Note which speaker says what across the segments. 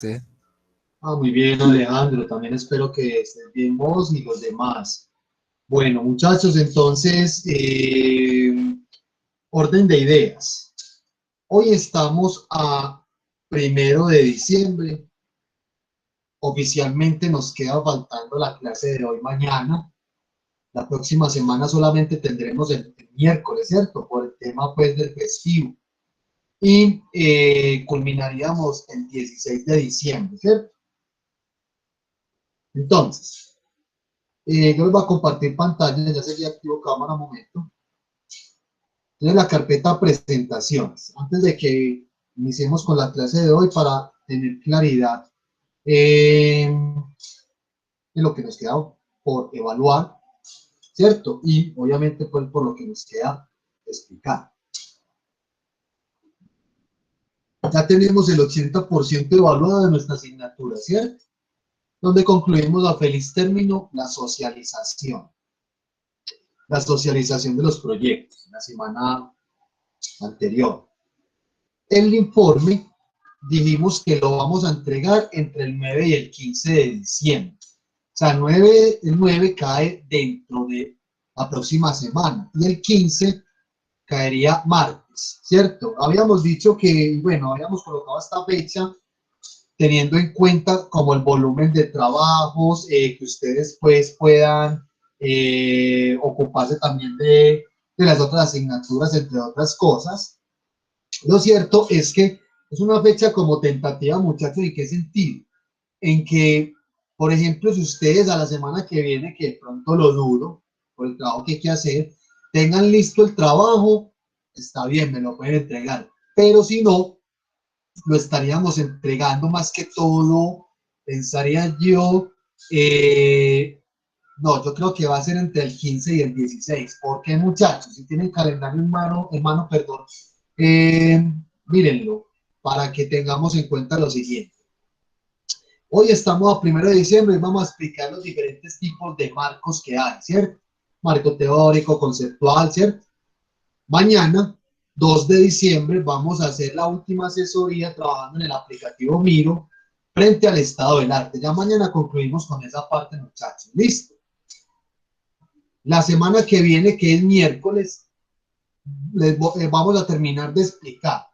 Speaker 1: Sí.
Speaker 2: Muy bien, Alejandro. También espero que estés bien vos y los demás. Bueno, muchachos, entonces, orden de ideas. Hoy estamos a 1 de diciembre. Oficialmente nos queda faltando la clase de hoy mañana. La próxima semana solamente tendremos el miércoles, ¿cierto? Por el tema, pues, del festivo. Y culminaríamos el 16 de diciembre, ¿cierto? Entonces, yo les voy a compartir pantalla, ya seguí activo cámara un momento. Tiene la carpeta presentaciones. Antes de que iniciemos con la clase de hoy, para tener claridad en lo que nos queda por evaluar, ¿cierto? Y obviamente pues, por lo que nos queda explicar. Ya tenemos el 80% evaluado de nuestra asignatura, ¿cierto? Donde concluimos a feliz término la socialización. La socialización de los proyectos, la semana anterior. El informe dijimos que lo vamos a entregar entre el 9 y el 15 de diciembre. O sea, el 9 cae dentro de la próxima semana y el 15 caería martes, ¿cierto? Habíamos dicho que, bueno, habíamos colocado esta fecha teniendo en cuenta como el volumen de trabajos, que ustedes pues puedan ocuparse también de las otras asignaturas, entre otras cosas. Lo cierto es que es una fecha como tentativa, muchachos. ¿En qué sentido? En que, por ejemplo, si ustedes a la semana que viene, que de pronto lo dudo, por el trabajo que hay que hacer, tengan listo el trabajo, está bien, me lo pueden entregar. Pero si no, lo estaríamos entregando más que todo, pensaría yo, no, yo creo que va a ser entre el 15 y el 16. ¿Por qué, muchachos? Si tienen calendario en mano, perdón, mírenlo, para que tengamos en cuenta lo siguiente. Hoy estamos a 1 de diciembre y vamos a explicar los diferentes tipos de marcos que hay, ¿cierto? Marco teórico, conceptual, ¿cierto? Mañana, 2 de diciembre, vamos a hacer la última asesoría trabajando en el aplicativo Miro frente al estado del arte. Ya mañana concluimos con esa parte, muchachos. ¿Listo? La semana que viene, que es miércoles, vamos a terminar de explicar,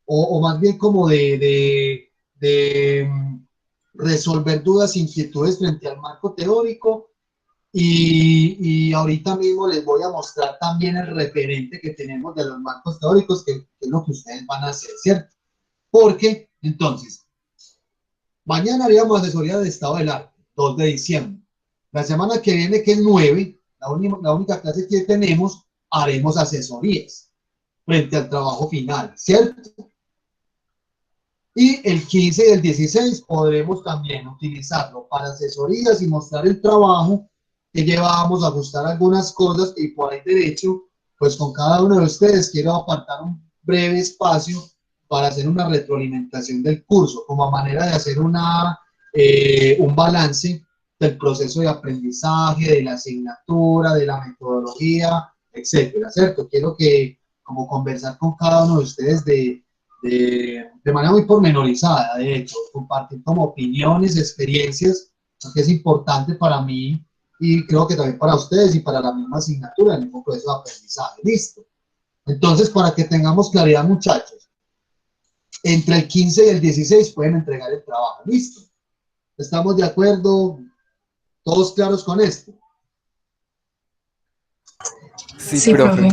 Speaker 2: o más bien como de resolver dudas, inquietudes frente al marco teórico. Y ahorita mismo les voy a mostrar también el referente que tenemos de los marcos teóricos, que es lo que ustedes van a hacer, ¿cierto? Porque, entonces, mañana haríamos asesoría de estado del arte, 2 de diciembre. La semana que viene, que es 9, la única clase que tenemos, haremos asesorías frente al trabajo final, ¿cierto? Y el 15 y el 16 podremos también utilizarlo para asesorías y mostrar el trabajo que llevábamos, ajustar algunas cosas, y por ahí derecho, pues con cada uno de ustedes quiero apartar un breve espacio para hacer una retroalimentación del curso, como manera de hacer un balance del proceso de aprendizaje, de la asignatura, de la metodología, etcétera, ¿cierto? Quiero que, como conversar con cada uno de ustedes de manera muy pormenorizada, de hecho, compartir como opiniones, experiencias, que es importante para mí y creo que también para ustedes y para la misma asignatura en el mismo proceso de aprendizaje. Listo. Entonces, para que tengamos claridad, muchachos, entre el 15 y el 16 pueden entregar el trabajo. Listo. ¿Estamos de acuerdo? ¿Todos claros con esto?
Speaker 1: Sí, profe.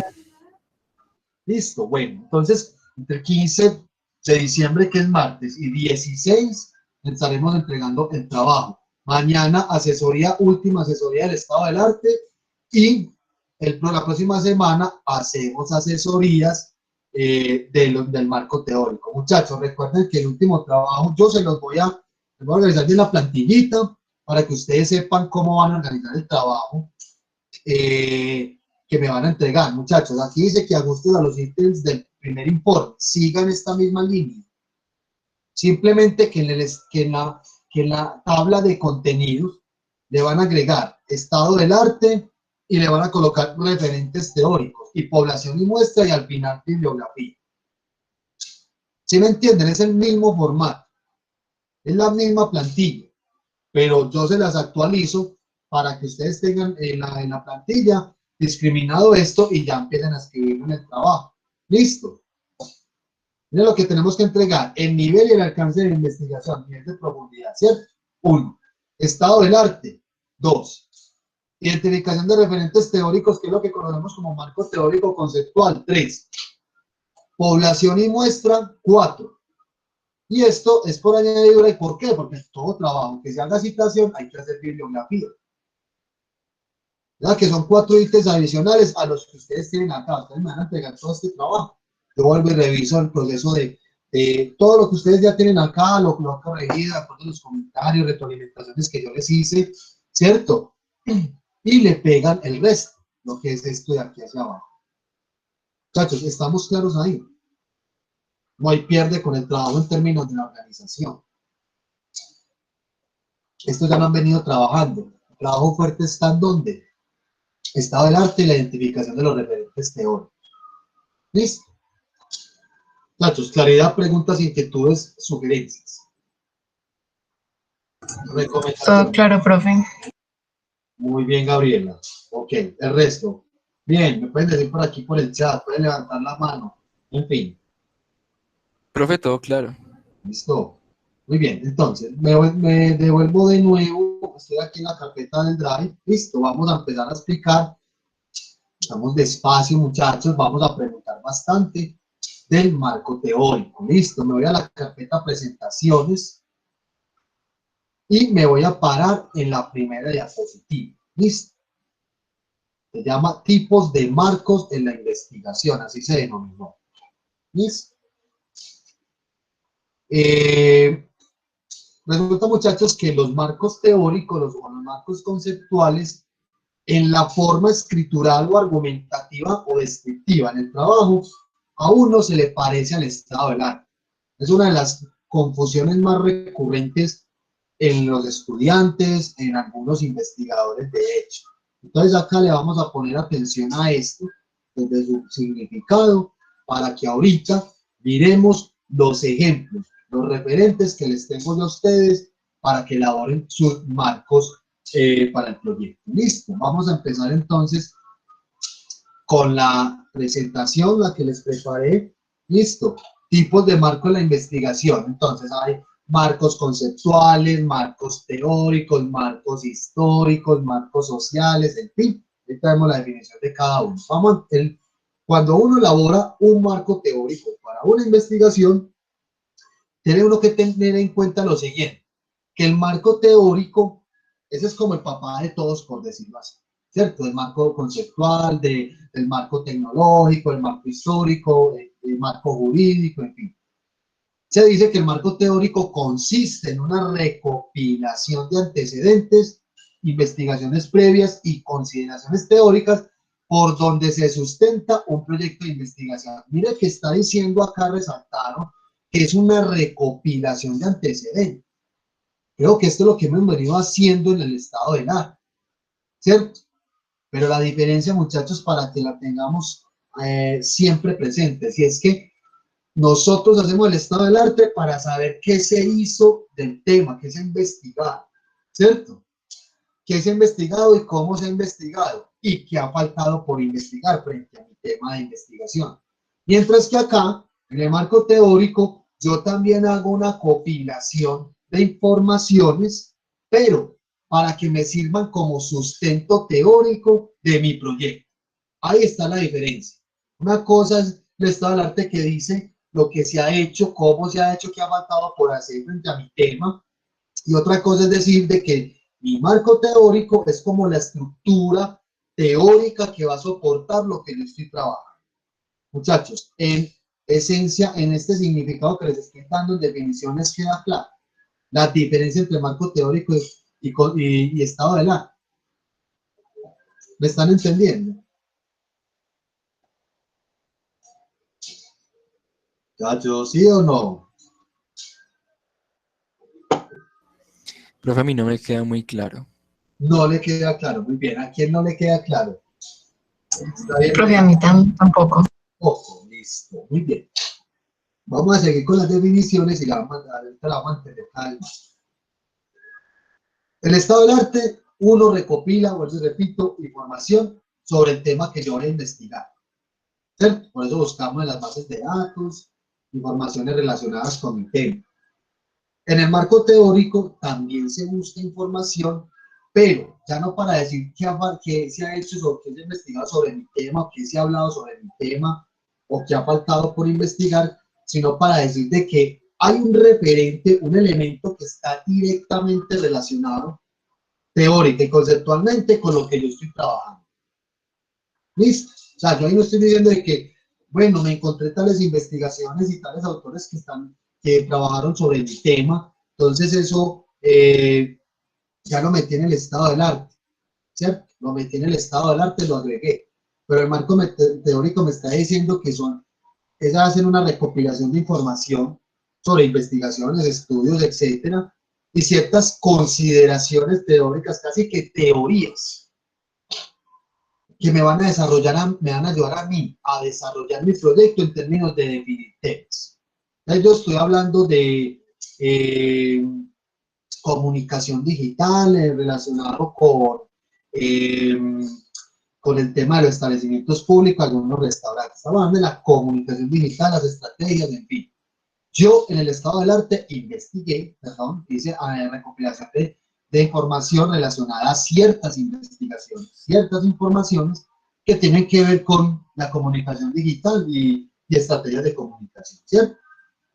Speaker 2: Listo. Bueno, entonces, entre el 15 de diciembre, que es martes, y 16, estaremos entregando el trabajo. Mañana, última asesoría del estado del arte, y la próxima semana hacemos asesorías del marco teórico. Muchachos, recuerden que el último trabajo yo les voy a organizar bien la plantillita para que ustedes sepan cómo van a organizar el trabajo que me van a entregar. Muchachos, aquí dice que ajustes a los ítems del primer informe. Sigan esta misma línea. Simplemente que en la tabla de contenidos le van a agregar estado del arte y le van a colocar referentes teóricos y población y muestra, y al final bibliografía. ¿Sí me entienden? Es el mismo formato. Es la misma plantilla, pero yo se las actualizo para que ustedes tengan en la plantilla discriminado esto y ya empiecen a escribirlo en el trabajo. ¿Listo? Miren lo que tenemos que entregar: el nivel y el alcance de la investigación, nivel de profundidad, ¿cierto? 1. Estado del arte. 2. Identificación de referentes teóricos, que es lo que conocemos como marco teórico conceptual. 3. Población y muestra. 4. Y esto es por añadidura. ¿Y por qué? Porque todo trabajo que se haga citación hay que hacer bibliografía. ¿Verdad? Que son 4 ítems adicionales a los que ustedes tienen acá. Ustedes me van a entregar todo este trabajo. Yo vuelvo y reviso el proceso de todo lo que ustedes ya tienen acá, lo han corregido, de acuerdo a los comentarios, retroalimentaciones que yo les hice, ¿cierto? Y le pegan el resto, lo que es esto de aquí hacia abajo. Muchachos, ¿estamos claros ahí? No hay pierde con el trabajo en términos de la organización. Estos ya lo han venido trabajando. El trabajo fuerte está en ¿dónde? Estado del arte y la identificación de los referentes teóricos. ¿Listo? Muchachos, claridad, preguntas, inquietudes, sugerencias.
Speaker 1: Todo
Speaker 2: Recomendaciones.
Speaker 1: claro, profe.
Speaker 2: Muy bien, Gabriela. Ok, el resto. Bien, me pueden decir por aquí por el chat, pueden levantar la mano. En fin,
Speaker 3: Profe, todo claro.
Speaker 2: listo. Muy bien, entonces, me devuelvo de nuevo. Estoy aquí en la carpeta del Drive. Listo, vamos a empezar a explicar. Estamos despacio, muchachos. Vamos a preguntar bastante del marco teórico. Listo, me voy a la carpeta presentaciones y me voy a parar en la primera diapositiva. Listo. Se llama tipos de marcos en la investigación, así se denominó. ¿Listo? Resulta, muchachos, que los marcos teóricos, los marcos conceptuales, en la forma escritural o argumentativa o descriptiva en el trabajo, a uno se le parece al estado del arte. Es una de las confusiones más recurrentes en los estudiantes, en algunos investigadores de hecho. Entonces acá le vamos a poner atención a esto desde su significado para que ahorita miremos los ejemplos, los referentes que les tengo yo a ustedes para que elaboren sus marcos para el proyecto. Listo, vamos a empezar entonces con la presentación, la que les preparé. Listo, tipos de marco en la investigación. Entonces hay marcos conceptuales, marcos teóricos, marcos históricos, marcos sociales, en fin. Ahorita vemos la definición de cada uno. Cuando uno elabora un marco teórico para una investigación, tiene uno que tener en cuenta lo siguiente, que el marco teórico, ese es como el papá de todos, por decirlo así, ¿cierto? El marco conceptual, el marco tecnológico, el marco histórico, el marco jurídico, en fin. Se dice que el marco teórico consiste en una recopilación de antecedentes, investigaciones previas y consideraciones teóricas por donde se sustenta un proyecto de investigación. Mire que está diciendo acá resaltado que es una recopilación de antecedentes. Creo que esto es lo que hemos venido haciendo en el estado del arte, ¿cierto? Pero la diferencia, muchachos, para que la tengamos siempre presente, si es que nosotros hacemos el estado del arte para saber qué se hizo del tema, qué se ha investigado, ¿cierto? Qué se ha investigado y cómo se ha investigado y qué ha faltado por investigar frente a mi tema de investigación. Mientras que acá, en el marco teórico, yo también hago una compilación de informaciones, pero para que me sirvan como sustento teórico de mi proyecto. Ahí está la diferencia. Una cosa es el estado del arte que dice lo que se ha hecho, cómo se ha hecho, qué ha faltado por hacer frente a mi tema. Y otra cosa es decir de que mi marco teórico es como la estructura teórica que va a soportar lo que yo estoy trabajando. Muchachos, en esencia, en este significado que les estoy dando en definiciones queda claro la diferencia entre marco teórico y estado del arte. ¿Me están entendiendo? Muchachos, ¿sí o no?
Speaker 3: Profe, a mí no me queda muy claro.
Speaker 2: No le queda claro. Muy bien. ¿A quién no le queda claro? ¿Está bien?
Speaker 1: Profe, a mí tampoco.
Speaker 2: Ojo, listo. Muy bien. Vamos a seguir con las definiciones y la vamos a mantener calma. El estado del arte, uno recopila, o repito, información sobre el tema que yo voy a investigar. ¿Cierto? Por eso buscamos en las bases de datos, informaciones relacionadas con mi tema. En el marco teórico también se busca información, pero ya no para decir qué se ha hecho o qué se ha investigado sobre mi tema, o qué se ha hablado sobre mi tema, o qué ha faltado por investigar, sino para decir de que hay un referente, un elemento que está directamente relacionado teórica y conceptualmente con lo que yo estoy trabajando. ¿Listo? O sea, yo ahí no estoy diciendo de que, bueno, me encontré tales investigaciones y tales autores que trabajaron sobre mi tema, entonces eso ya lo metí en el estado del arte, ¿cierto? Lo metí en el estado del arte, lo agregué, pero el marco teórico me está diciendo que es hacer una recopilación de información sobre investigaciones, estudios, etcétera, y ciertas consideraciones teóricas, casi que teorías, que me van a me van a ayudar a mí a desarrollar mi proyecto en términos de definir temas. Entonces, yo estoy hablando de comunicación digital relacionado eh, con el tema de los establecimientos públicos, algunos restaurantes. Estamos hablando de la comunicación digital, las estrategias, en fin. Yo en el estado del arte investigué, hice recopilación de información relacionada a ciertas investigaciones, ciertas informaciones que tienen que ver con la comunicación digital y estrategias de comunicación, ¿cierto?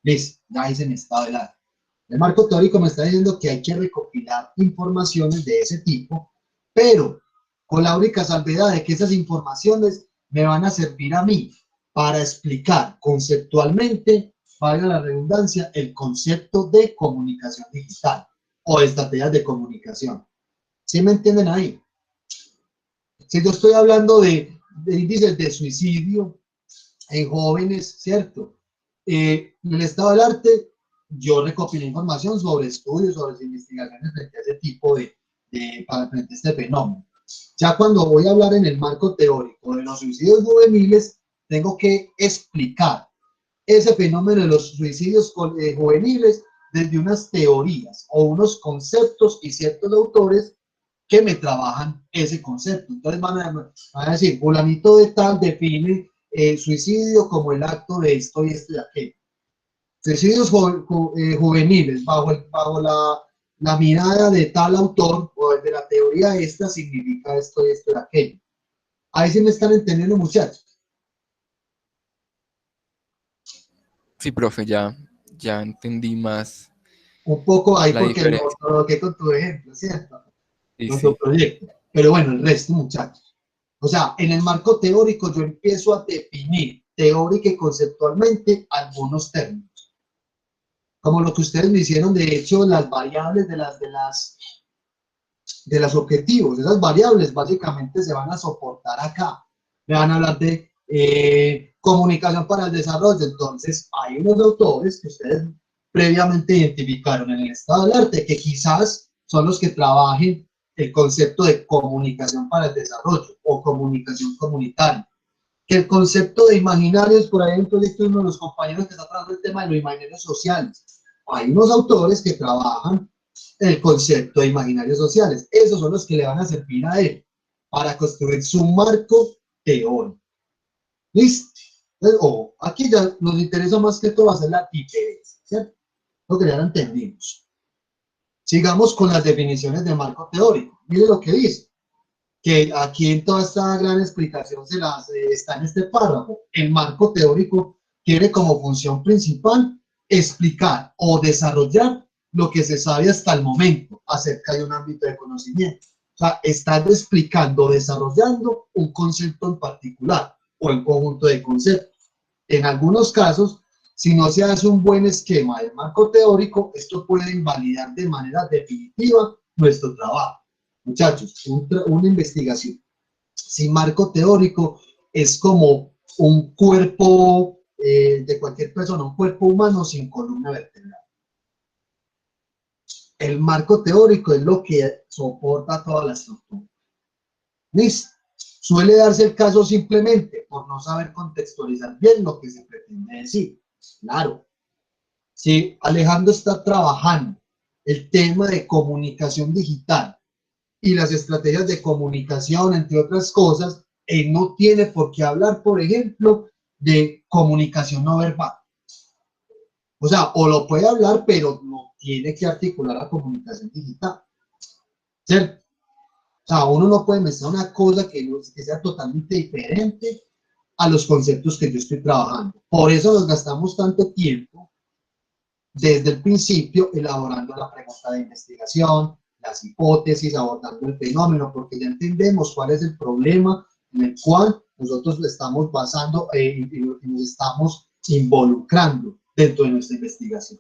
Speaker 2: Listo, ya hice mi estado del arte. El marco teórico me está diciendo que hay que recopilar informaciones de ese tipo, pero con la única salvedad de que esas informaciones me van a servir a mí para explicar conceptualmente, valga la redundancia, el concepto de comunicación digital o estrategias de comunicación. ¿Sí me entienden ahí? Si yo estoy hablando de índices de suicidio en jóvenes, ¿cierto? En el estado del arte, yo recopilé información sobre estudios, sobre investigaciones frente a ese tipo frente a este fenómeno. Ya cuando voy a hablar en el marco teórico de los suicidios juveniles, tengo que explicar ese fenómeno de los suicidios juveniles desde unas teorías o unos conceptos y ciertos autores que me trabajan ese concepto. Entonces van a decir, fulanito de tal define suicidio como el acto de esto y esto y aquello. Suicidios juveniles bajo la mirada de tal autor o de la teoría esta significa esto y esto y aquello. Ahí sí me están entendiendo, muchachos.
Speaker 3: Sí, profe, ya entendí más
Speaker 2: Un poco ahí
Speaker 3: la
Speaker 2: porque lo
Speaker 3: diferencia.
Speaker 2: coloqué con tu ejemplo, ¿cierto?
Speaker 3: Sí,
Speaker 2: Con tu
Speaker 3: sí,
Speaker 2: proyecto. Pero bueno, el resto, muchachos. O sea, en el marco teórico yo empiezo a definir teórica y conceptualmente algunos términos. Como lo que ustedes me hicieron, de hecho, las variables de los objetivos. Esas variables básicamente se van a soportar acá. Me van a hablar de comunicación para el desarrollo. Entonces, hay unos autores que ustedes previamente identificaron en el estado del arte que quizás son los que trabajen el concepto de comunicación para el desarrollo o comunicación comunitaria. Que el concepto de imaginarios, por ahí en el proyecto, uno de los compañeros que está trabajando el tema de los imaginarios sociales. Hay unos autores que trabajan el concepto de imaginarios sociales. Esos son los que le van a servir a él para construir su marco teórico. ¿Listo? Entonces, aquí ya nos interesa más que todo hacer la diferencia, ¿cierto? Lo que ya lo entendimos. Sigamos con las definiciones de marco teórico. Mire lo que dice, que aquí en toda esta gran explicación está en este párrafo. El marco teórico tiene como función principal explicar o desarrollar lo que se sabe hasta el momento acerca de un ámbito de conocimiento. O sea, está explicando, desarrollando un concepto en particular o el conjunto de conceptos. En algunos casos, si no se hace un buen esquema del marco teórico, esto puede invalidar de manera definitiva nuestro trabajo. Muchachos, una investigación sin marco teórico es como un cuerpo de cualquier persona, un cuerpo humano sin columna vertebral. El marco teórico es lo que soporta toda la estructura. ¿Listo? Suele darse el caso simplemente por no saber contextualizar bien lo que se pretende decir. Claro, si Alejandro está trabajando el tema de comunicación digital y las estrategias de comunicación, entre otras cosas, él no tiene por qué hablar, por ejemplo, de comunicación no verbal. O sea, o lo puede hablar, pero no tiene que articular la comunicación digital, ¿cierto? O sea, uno no puede mezclar una cosa que sea totalmente diferente a los conceptos que yo estoy trabajando. Por eso nos gastamos tanto tiempo desde el principio elaborando la pregunta de investigación, las hipótesis, abordando el fenómeno, porque ya entendemos cuál es el problema en el cual nosotros le estamos basando y nos estamos involucrando dentro de nuestra investigación.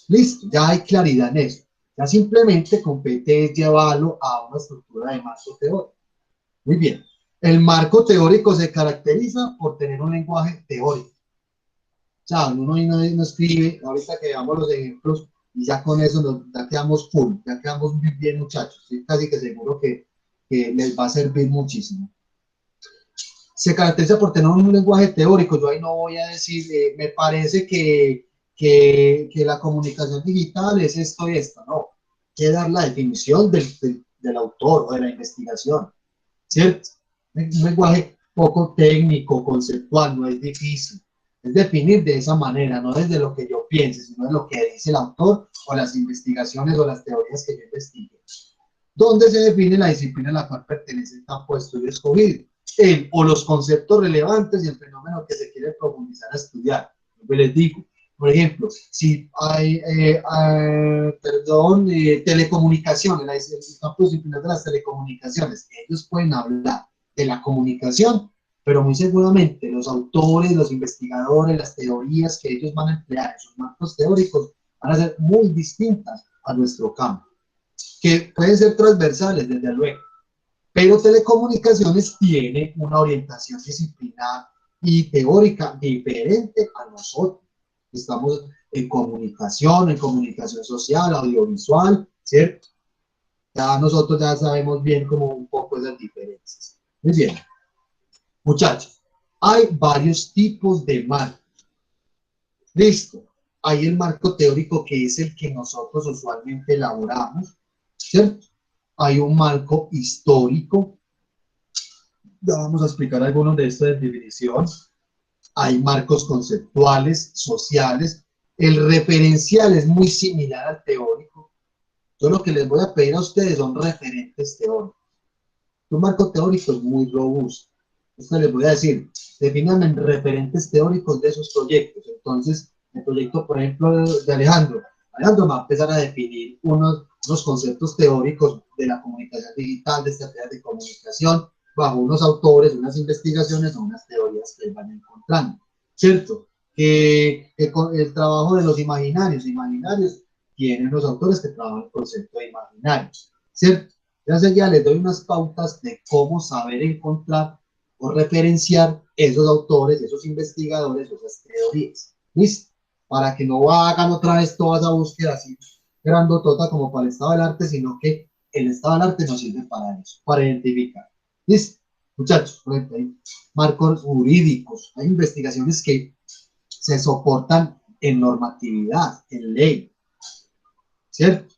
Speaker 2: Listo, ya hay claridad en eso. Ya simplemente compete llevarlo a una estructura de marco teórico. Muy bien. El marco teórico se caracteriza por tener un lenguaje teórico. O sea, uno no escribe, ahorita que veamos los ejemplos, y ya con eso ya quedamos full, ya quedamos muy bien, muchachos. Estoy casi que seguro que les va a servir muchísimo. Se caracteriza por tener un lenguaje teórico. Yo ahí no voy a decir, me parece que la comunicación digital es esto y esto. No, hay que dar la definición del autor o de la investigación, ¿cierto? Un lenguaje poco técnico, conceptual, no es difícil. Es definir de esa manera, no desde lo que yo piense, sino de lo que dice el autor o las investigaciones o las teorías que yo investigue. ¿Dónde se define la disciplina a la cual pertenece el campo de estudio escogido? O los conceptos relevantes y el fenómeno que se quiere profundizar a estudiar. Yo les digo, por ejemplo, si hay, telecomunicaciones, el campo disciplinar de las telecomunicaciones, ellos pueden hablar de la comunicación, pero muy seguramente los autores, los investigadores, las teorías que ellos van a emplear en sus marcos teóricos van a ser muy distintas a nuestro campo, que pueden ser transversales, desde luego, pero telecomunicaciones tiene una orientación disciplinar y teórica diferente a nosotros. Estamos en comunicación social, audiovisual, ¿cierto? Ya nosotros ya sabemos bien como un poco esas diferencias. Muy bien. Muchachos, hay varios tipos de marcos. Listo. Hay el marco teórico que es el que nosotros usualmente elaboramos, ¿cierto? Hay un marco histórico. Ya vamos a explicar algunos de estos de definición. Hay marcos conceptuales, sociales. El referencial es muy similar al teórico. Yo lo que les voy a pedir a ustedes son referentes teóricos. Un marco teórico es muy robusto. Esto les voy a decir, defínanme en referentes teóricos de esos proyectos. Entonces, el proyecto, por ejemplo, de Alejandro. Alejandro va a empezar a definir unos conceptos teóricos de la comunicación digital, de estrategias de comunicación, bajo unos autores, unas investigaciones o unas teorías que van encontrando, ¿cierto? El trabajo de los imaginarios tienen los autores que trabajan el concepto de imaginarios, ¿cierto? Entonces ya les doy unas pautas de cómo saber encontrar o referenciar esos autores, esos investigadores, esas teorías, ¿listo? Para que no hagan otra vez toda esa búsqueda así grandotota como para el estado del arte, sino que el estado del arte nos sirve para eso, para identificar. ¿Listo? Muchachos, por ejemplo, hay marcos jurídicos, hay investigaciones que se soportan en normatividad, en ley, ¿cierto?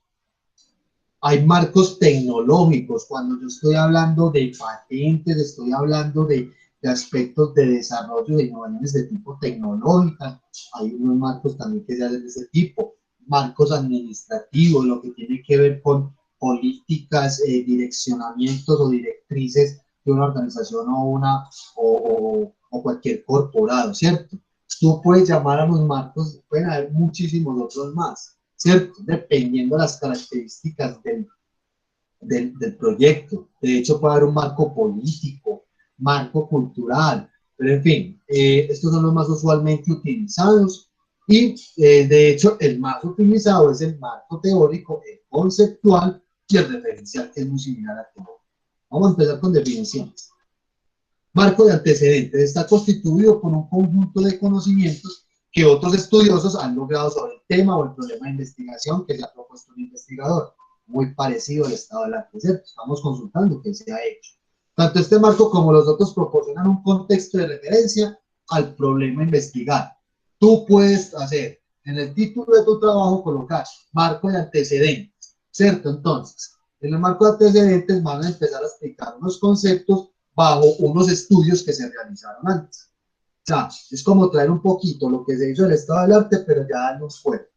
Speaker 2: Hay marcos tecnológicos, cuando yo estoy hablando de patentes, estoy hablando de aspectos de desarrollo de innovaciones de tipo tecnológica, hay unos marcos también que se hacen de ese tipo, marcos administrativos, lo que tiene que ver con políticas, direccionamientos o directrices de una organización o cualquier corporado, ¿cierto? Tú puedes llamar a los marcos, pueden haber muchísimos otros más, ¿cierto? Dependiendo de las características del proyecto. De hecho, puede haber un marco político, marco cultural, pero en fin, estos son los más usualmente utilizados y de hecho el más utilizado es el marco teórico, el conceptual y el referencial, que es muy similar a teórico. Vamos a empezar con definiciones. Marco de antecedentes está constituido por un conjunto de conocimientos que otros estudiosos han logrado sobre el tema o el problema de investigación que se ha propuesto un investigador. Muy parecido al estado del arte, ¿cierto? Estamos consultando qué se ha hecho. Tanto este marco como los otros proporcionan un contexto de referencia al problema a investigar. Tú puedes hacer en el título de tu trabajo colocar marco de antecedentes, ¿cierto? Entonces, en el marco de antecedentes van a empezar a explicar unos conceptos bajo unos estudios que se realizaron antes. O sea, es como traer un poquito lo que se hizo en el estado del arte, pero ya darle un fuerte.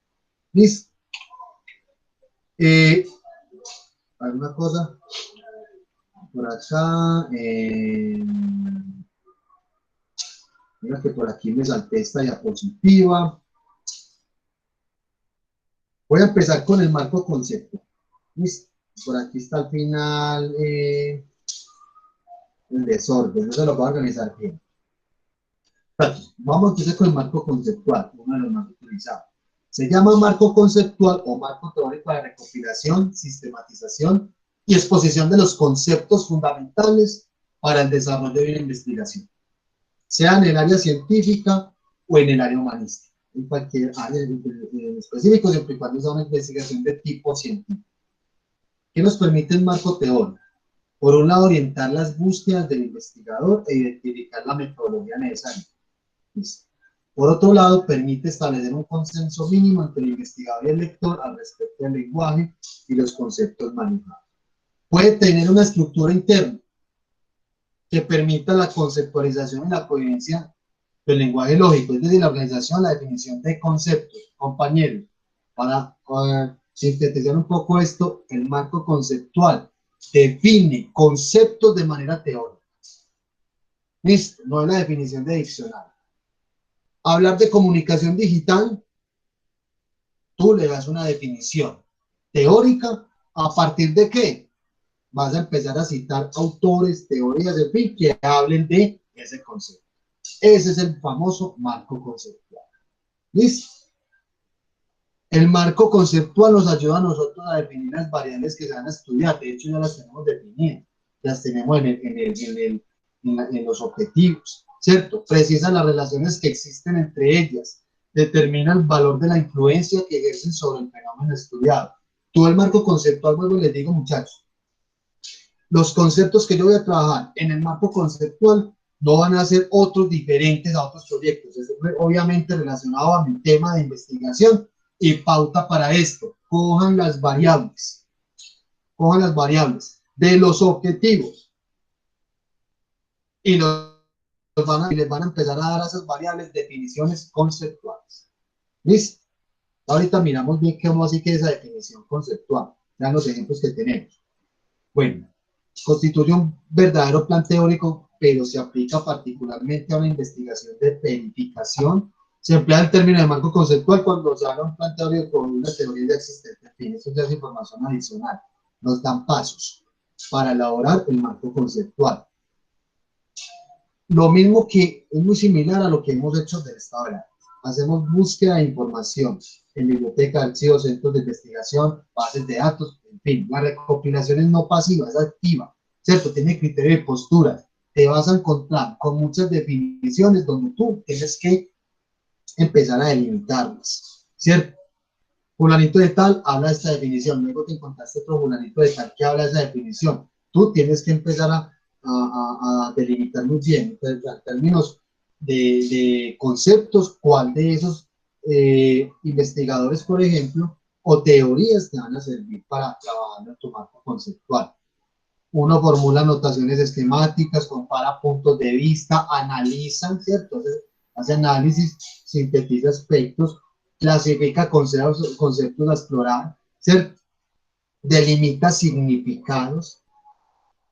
Speaker 2: ¿Listo? ¿Alguna cosa? Por acá. Mira que por aquí me salté esta diapositiva. Voy a empezar con el marco concepto. ¿Listo? Por aquí está al final el desorden. No se lo voy a organizar bien. Vamos a empezar con el marco conceptual, uno de los más utilizados. Se llama marco conceptual o marco teórico de recopilación, sistematización y exposición de los conceptos fundamentales para el desarrollo de una investigación, sea en el área científica o en el área humanística, en cualquier área en específico, siempre y cuando sea una investigación de tipo científico. ¿Qué nos permite el marco teórico? Por un lado, orientar las búsquedas del investigador e identificar la metodología necesaria. Por otro lado, permite establecer un consenso mínimo entre el investigador y el lector al respecto del lenguaje y los conceptos manejados. Puede tener una estructura interna que permita la conceptualización y la coherencia del lenguaje lógico, es decir, la organización, la definición de conceptos. Compañeros, para sintetizar un poco esto, el marco conceptual define conceptos de manera teórica. ¿Listo? No es la definición de diccionario. Hablar de comunicación digital, tú le das una definición teórica, ¿a partir de qué? Vas a empezar a citar autores, teorías, en fin, que hablen de ese concepto. Ese es el famoso marco conceptual. ¿Listo? El marco conceptual nos ayuda a nosotros a definir las variables que se van a estudiar. De hecho, ya las tenemos definidas. Las tenemos en los objetivos, ¿cierto? Precisan las relaciones que existen entre ellas. Determina el valor de la influencia que ejercen sobre el fenómeno estudiado. Todo el marco conceptual, luego les digo, muchachos, los conceptos que yo voy a trabajar en el marco conceptual no van a ser otros diferentes a otros proyectos. Es obviamente relacionado a mi tema de investigación y pauta para esto. Cojan las variables de los objetivos y les van a empezar a dar a esas variables definiciones conceptuales. ¿Listo? Ahorita miramos bien cómo así que esa definición conceptual, ya los ejemplos que tenemos. Bueno, constituye un verdadero plan teórico, pero se aplica particularmente a una investigación de verificación. Se emplea el término de marco conceptual cuando se haga un plan teórico con una teoría ya existente. En fin, eso ya es información adicional. Nos dan pasos para elaborar el marco conceptual. Lo mismo que es muy similar a lo que hemos hecho del estado de la arte. Hacemos búsqueda de información en biblioteca, archivos, centros de investigación, bases de datos, en fin. La recopilación es no pasiva, es activa, ¿cierto? Tiene criterio de postura. Te vas a encontrar con muchas definiciones donde tú tienes que empezar a delimitarlas, ¿cierto? Fulanito de tal habla de esta definición, luego te encontraste otro fulanito de tal que habla de esa definición. Tú tienes que empezar a delimitar muy bien, en términos de conceptos, cuál de esos investigadores, por ejemplo, o teorías te van a servir para trabajar en tu marco conceptual. Uno formula notaciones esquemáticas, compara puntos de vista, analiza, ¿cierto? Entonces, hace análisis, sintetiza aspectos, clasifica conceptos a explorar, ¿cierto? Delimita significados.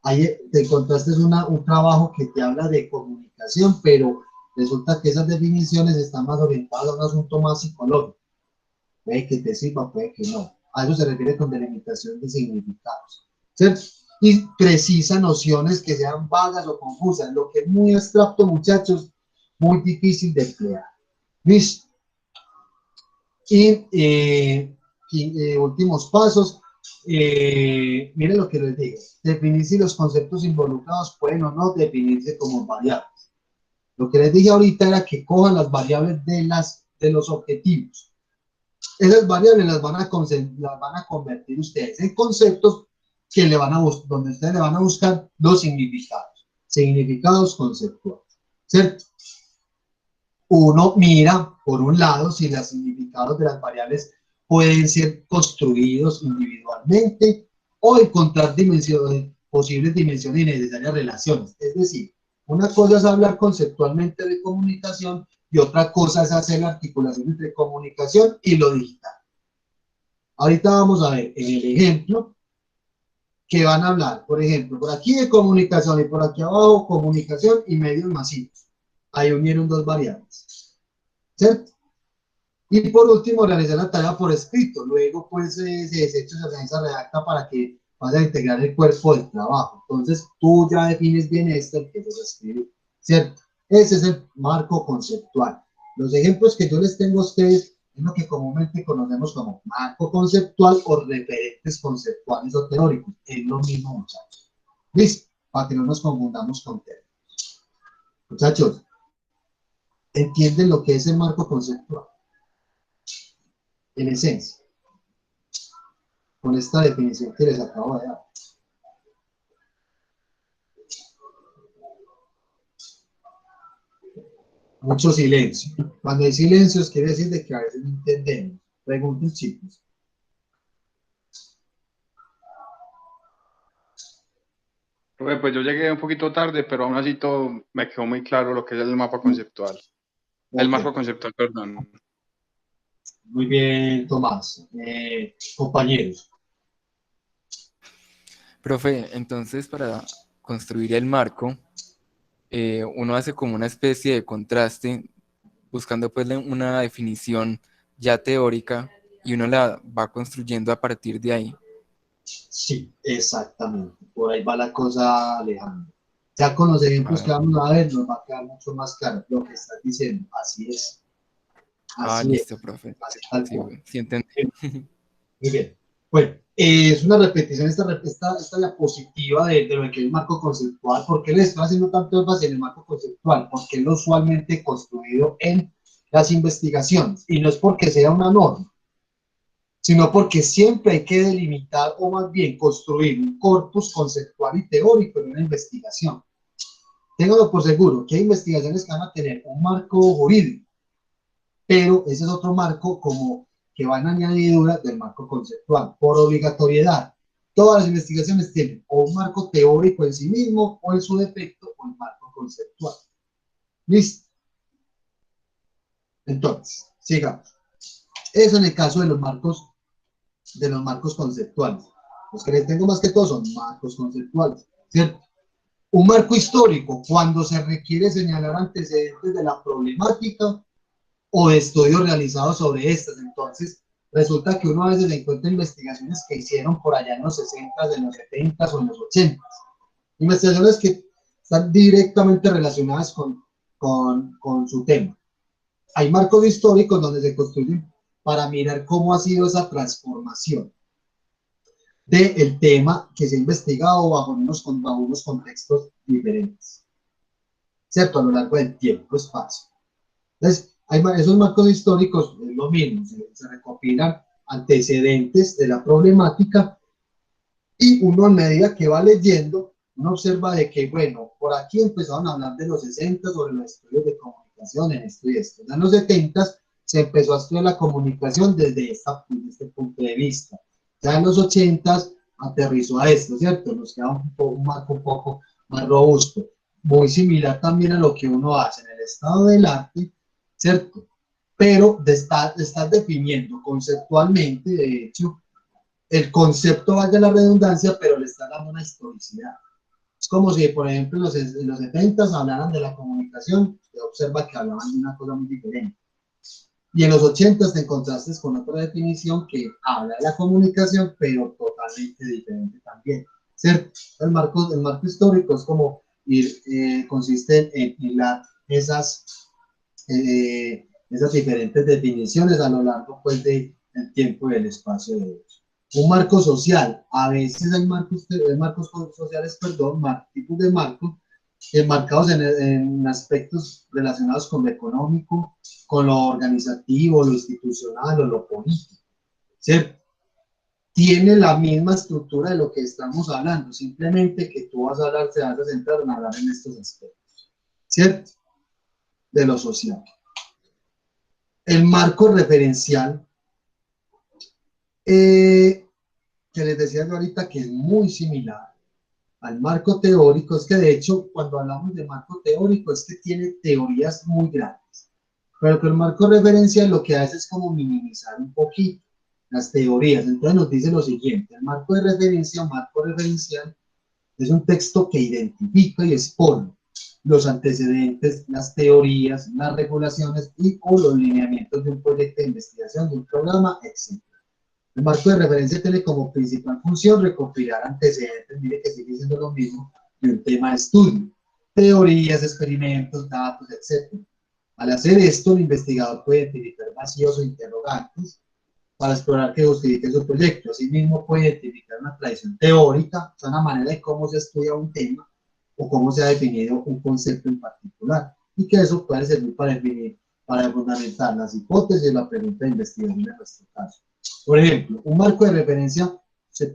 Speaker 2: Ahí te encontraste un trabajo que te habla de comunicación, pero resulta que esas definiciones están más orientadas a un asunto más psicológico. Puede que te sirva, puede que no. A eso se refiere con delimitación de significados, ¿cierto? Y precisa nociones que sean vagas o confusas, lo que es muy abstracto, muchachos, muy difícil de emplear. ¿Listo? Y últimos pasos, miren lo que les digo, definir si los conceptos involucrados pueden o no definirse como variables. Lo que les dije ahorita era que cojan las variables de los objetivos. Esas variables las van a convertir ustedes en conceptos que donde ustedes le van a buscar los significados conceptuales, ¿cierto? uno mira, por un lado, si los significados de las variables pueden ser construidos individualmente o encontrar posibles dimensiones y necesarias relaciones. Es decir, una cosa es hablar conceptualmente de comunicación y otra cosa es hacer la articulación entre comunicación y lo digital. Ahorita vamos a ver en el ejemplo que van a hablar, por ejemplo, por aquí de comunicación y por aquí abajo comunicación y medios masivos. Ahí unieron dos variables, ¿cierto? Y por último, realizar la tarea por escrito. Luego, pues, se desecha, se organiza, redacta para que vaya a integrar el cuerpo del trabajo. Entonces, tú ya defines bien esto, empiezas a escribir, ¿cierto? Ese es el marco conceptual. Los ejemplos que yo les tengo a ustedes es lo que comúnmente conocemos como marco conceptual o referentes conceptuales o teóricos. Es lo mismo, muchachos. ¿Listo? Para que no nos confundamos con términos. Muchachos, ¿entienden lo que es el marco conceptual? En esencia, con esta definición que les acabo de dar. Mucho silencio. Cuando hay silencios quiere decir de que a veces no entendemos. Pregunten, chicos.
Speaker 4: Profe, pues yo llegué un poquito tarde, pero aún así todo me quedó muy claro lo que es el mapa conceptual. El
Speaker 2: Ok.
Speaker 4: marco conceptual, perdón.
Speaker 2: Muy bien, Tomás. Compañeros.
Speaker 3: Profe, entonces para construir el marco, uno hace como una especie de contraste, buscando pues una definición ya teórica y uno la va construyendo a partir de ahí.
Speaker 2: Sí, exactamente. Por ahí va la cosa, Alejandro. Ya con los ejemplos que
Speaker 3: Ah,
Speaker 2: vamos a ver, nos va a quedar mucho más claro lo que estás diciendo. Así es. Así es.
Speaker 3: Listo, profe.
Speaker 2: Así tal
Speaker 3: Sí,
Speaker 2: cual.
Speaker 3: sí entendí.
Speaker 2: Muy bien. Bueno, es una repetición esta diapositiva de lo que es el marco conceptual. ¿Por qué le estoy haciendo tanto énfasis en el marco conceptual? Porque es lo usualmente construido en las investigaciones. Y no es porque sea una norma, sino porque siempre hay que delimitar o más bien construir un corpus conceptual y teórico en una investigación. Ténganlo por seguro que hay investigaciones que van a tener un marco jurídico, pero ese es otro marco como que va en añadidura del marco conceptual, por obligatoriedad. Todas las investigaciones tienen o un marco teórico en sí mismo, o en su defecto, o un marco conceptual. ¿Listo? Entonces, sigamos. Eso en el caso de los marcos conceptuales. Los que les tengo más que todo son marcos conceptuales, ¿cierto? Un marco histórico, cuando se requiere señalar antecedentes de la problemática o de estudios realizados sobre estas. Entonces, resulta que uno a veces encuentra investigaciones que hicieron por allá en los 60, en los 70 o en los 80. Investigaciones que están directamente relacionadas con su tema. Hay marcos históricos donde se construyen para mirar cómo ha sido esa transformación del tema que se ha investigado bajo unos contextos diferentes, ¿cierto? A lo largo del tiempo, espacio. Entonces, esos marcos históricos es lo mismo, se recopilan antecedentes de la problemática y uno a medida que va leyendo, uno observa de que, bueno, por aquí empezaron a hablar de los 60 sobre los estudios de comunicación en esto y esto. En los 70 se empezó a estudiar la comunicación desde este punto de vista. Ya en los 80 aterrizó a esto, ¿cierto? Nos queda un marco un poco más robusto. Muy similar también a lo que uno hace en el estado del arte, ¿cierto? Pero estás definiendo conceptualmente, de hecho, el concepto, vaya la redundancia, pero le está dando una historicidad. Es como si, por ejemplo, en los 70 hablaran de la comunicación, usted observa que hablaban de una cosa muy diferente. Y en los 80 te encontraste con otra definición que habla de la comunicación, pero totalmente diferente también, ¿cierto? El marco histórico es como consiste en hilar esas diferentes definiciones a lo largo pues, del tiempo y del espacio de ellos. Un marco social, a veces hay marcos sociales, perdón, tipos de marcos enmarcados en aspectos relacionados con lo económico, con lo organizativo, lo institucional o lo político, ¿cierto? Tiene la misma estructura de lo que estamos hablando, simplemente que tú vas a centrar en hablar en estos aspectos, ¿cierto? De lo social. El marco referencial, que les decía yo ahorita que es muy similar al marco teórico, es que de hecho cuando hablamos de marco teórico es que tiene teorías muy grandes, pero que el marco referencial lo que hace es como minimizar un poquito las teorías. Entonces nos dice lo siguiente: el marco de referencia o marco referencial es un texto que identifica y expone los antecedentes, las teorías, las regulaciones y o los lineamientos de un proyecto de investigación, de un programa, etc. El marco de referencia tiene como principal función recopilar antecedentes, mire que sigue siendo lo mismo, de un tema de estudio, teorías, experimentos, datos, etc. Al hacer esto, el investigador puede identificar vacíos o interrogantes para explorar que justifique su proyecto. Asimismo, puede identificar una tradición teórica, o sea, una manera de cómo se estudia un tema o cómo se ha definido un concepto en particular, y que eso puede servir para definir, para fundamentar las hipótesis y la pregunta de investigación en nuestro caso. Por ejemplo, un marco de referencia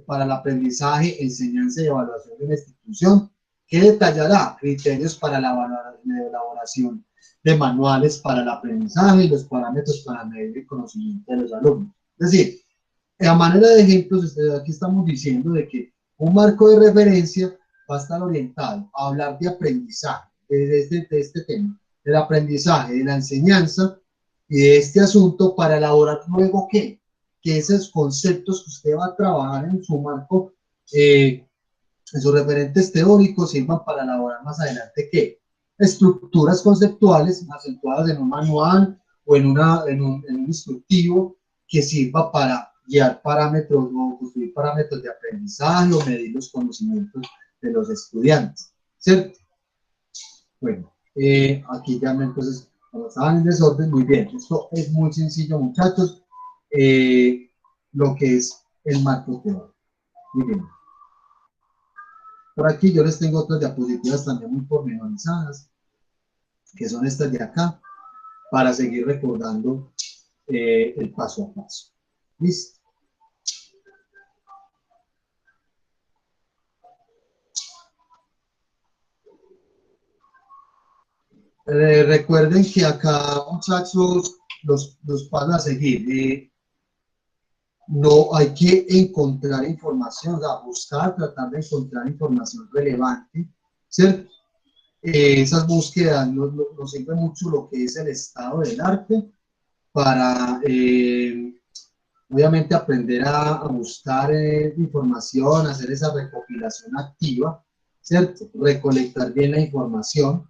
Speaker 2: para el aprendizaje, enseñanza y evaluación de una institución que detallará criterios para la elaboración de manuales para el aprendizaje y los parámetros para medir el conocimiento de los alumnos. Es decir, a manera de ejemplos, aquí estamos diciendo de que un marco de referencia va a estar orientado a hablar de aprendizaje, de este tema, del aprendizaje, de la enseñanza y de este asunto para elaborar luego ¿qué? Que esos conceptos que usted va a trabajar en su marco, en sus referentes teóricos, sirvan para elaborar más adelante ¿qué? Estructuras conceptuales acentuadas en un manual o en un instructivo que sirva para guiar parámetros o construir parámetros de aprendizaje o medir los conocimientos de los estudiantes, ¿cierto? Bueno, aquí ya entonces, cuando estaban en desorden, muy bien, esto es muy sencillo, muchachos, lo que es el marco teórico. Muy bien. Por aquí yo les tengo otras diapositivas también muy pormenorizadas, que son estas de acá, para seguir recordando el paso a paso. ¿Listo? Recuerden que acá, muchachos, los pasos a seguir. No hay que encontrar información, o sea, buscar, tratar de encontrar información relevante, ¿cierto? Esas búsquedas nos sirve mucho lo que es el estado del arte para, obviamente, aprender a buscar información, hacer esa recopilación activa, ¿cierto? Recolectar bien la información.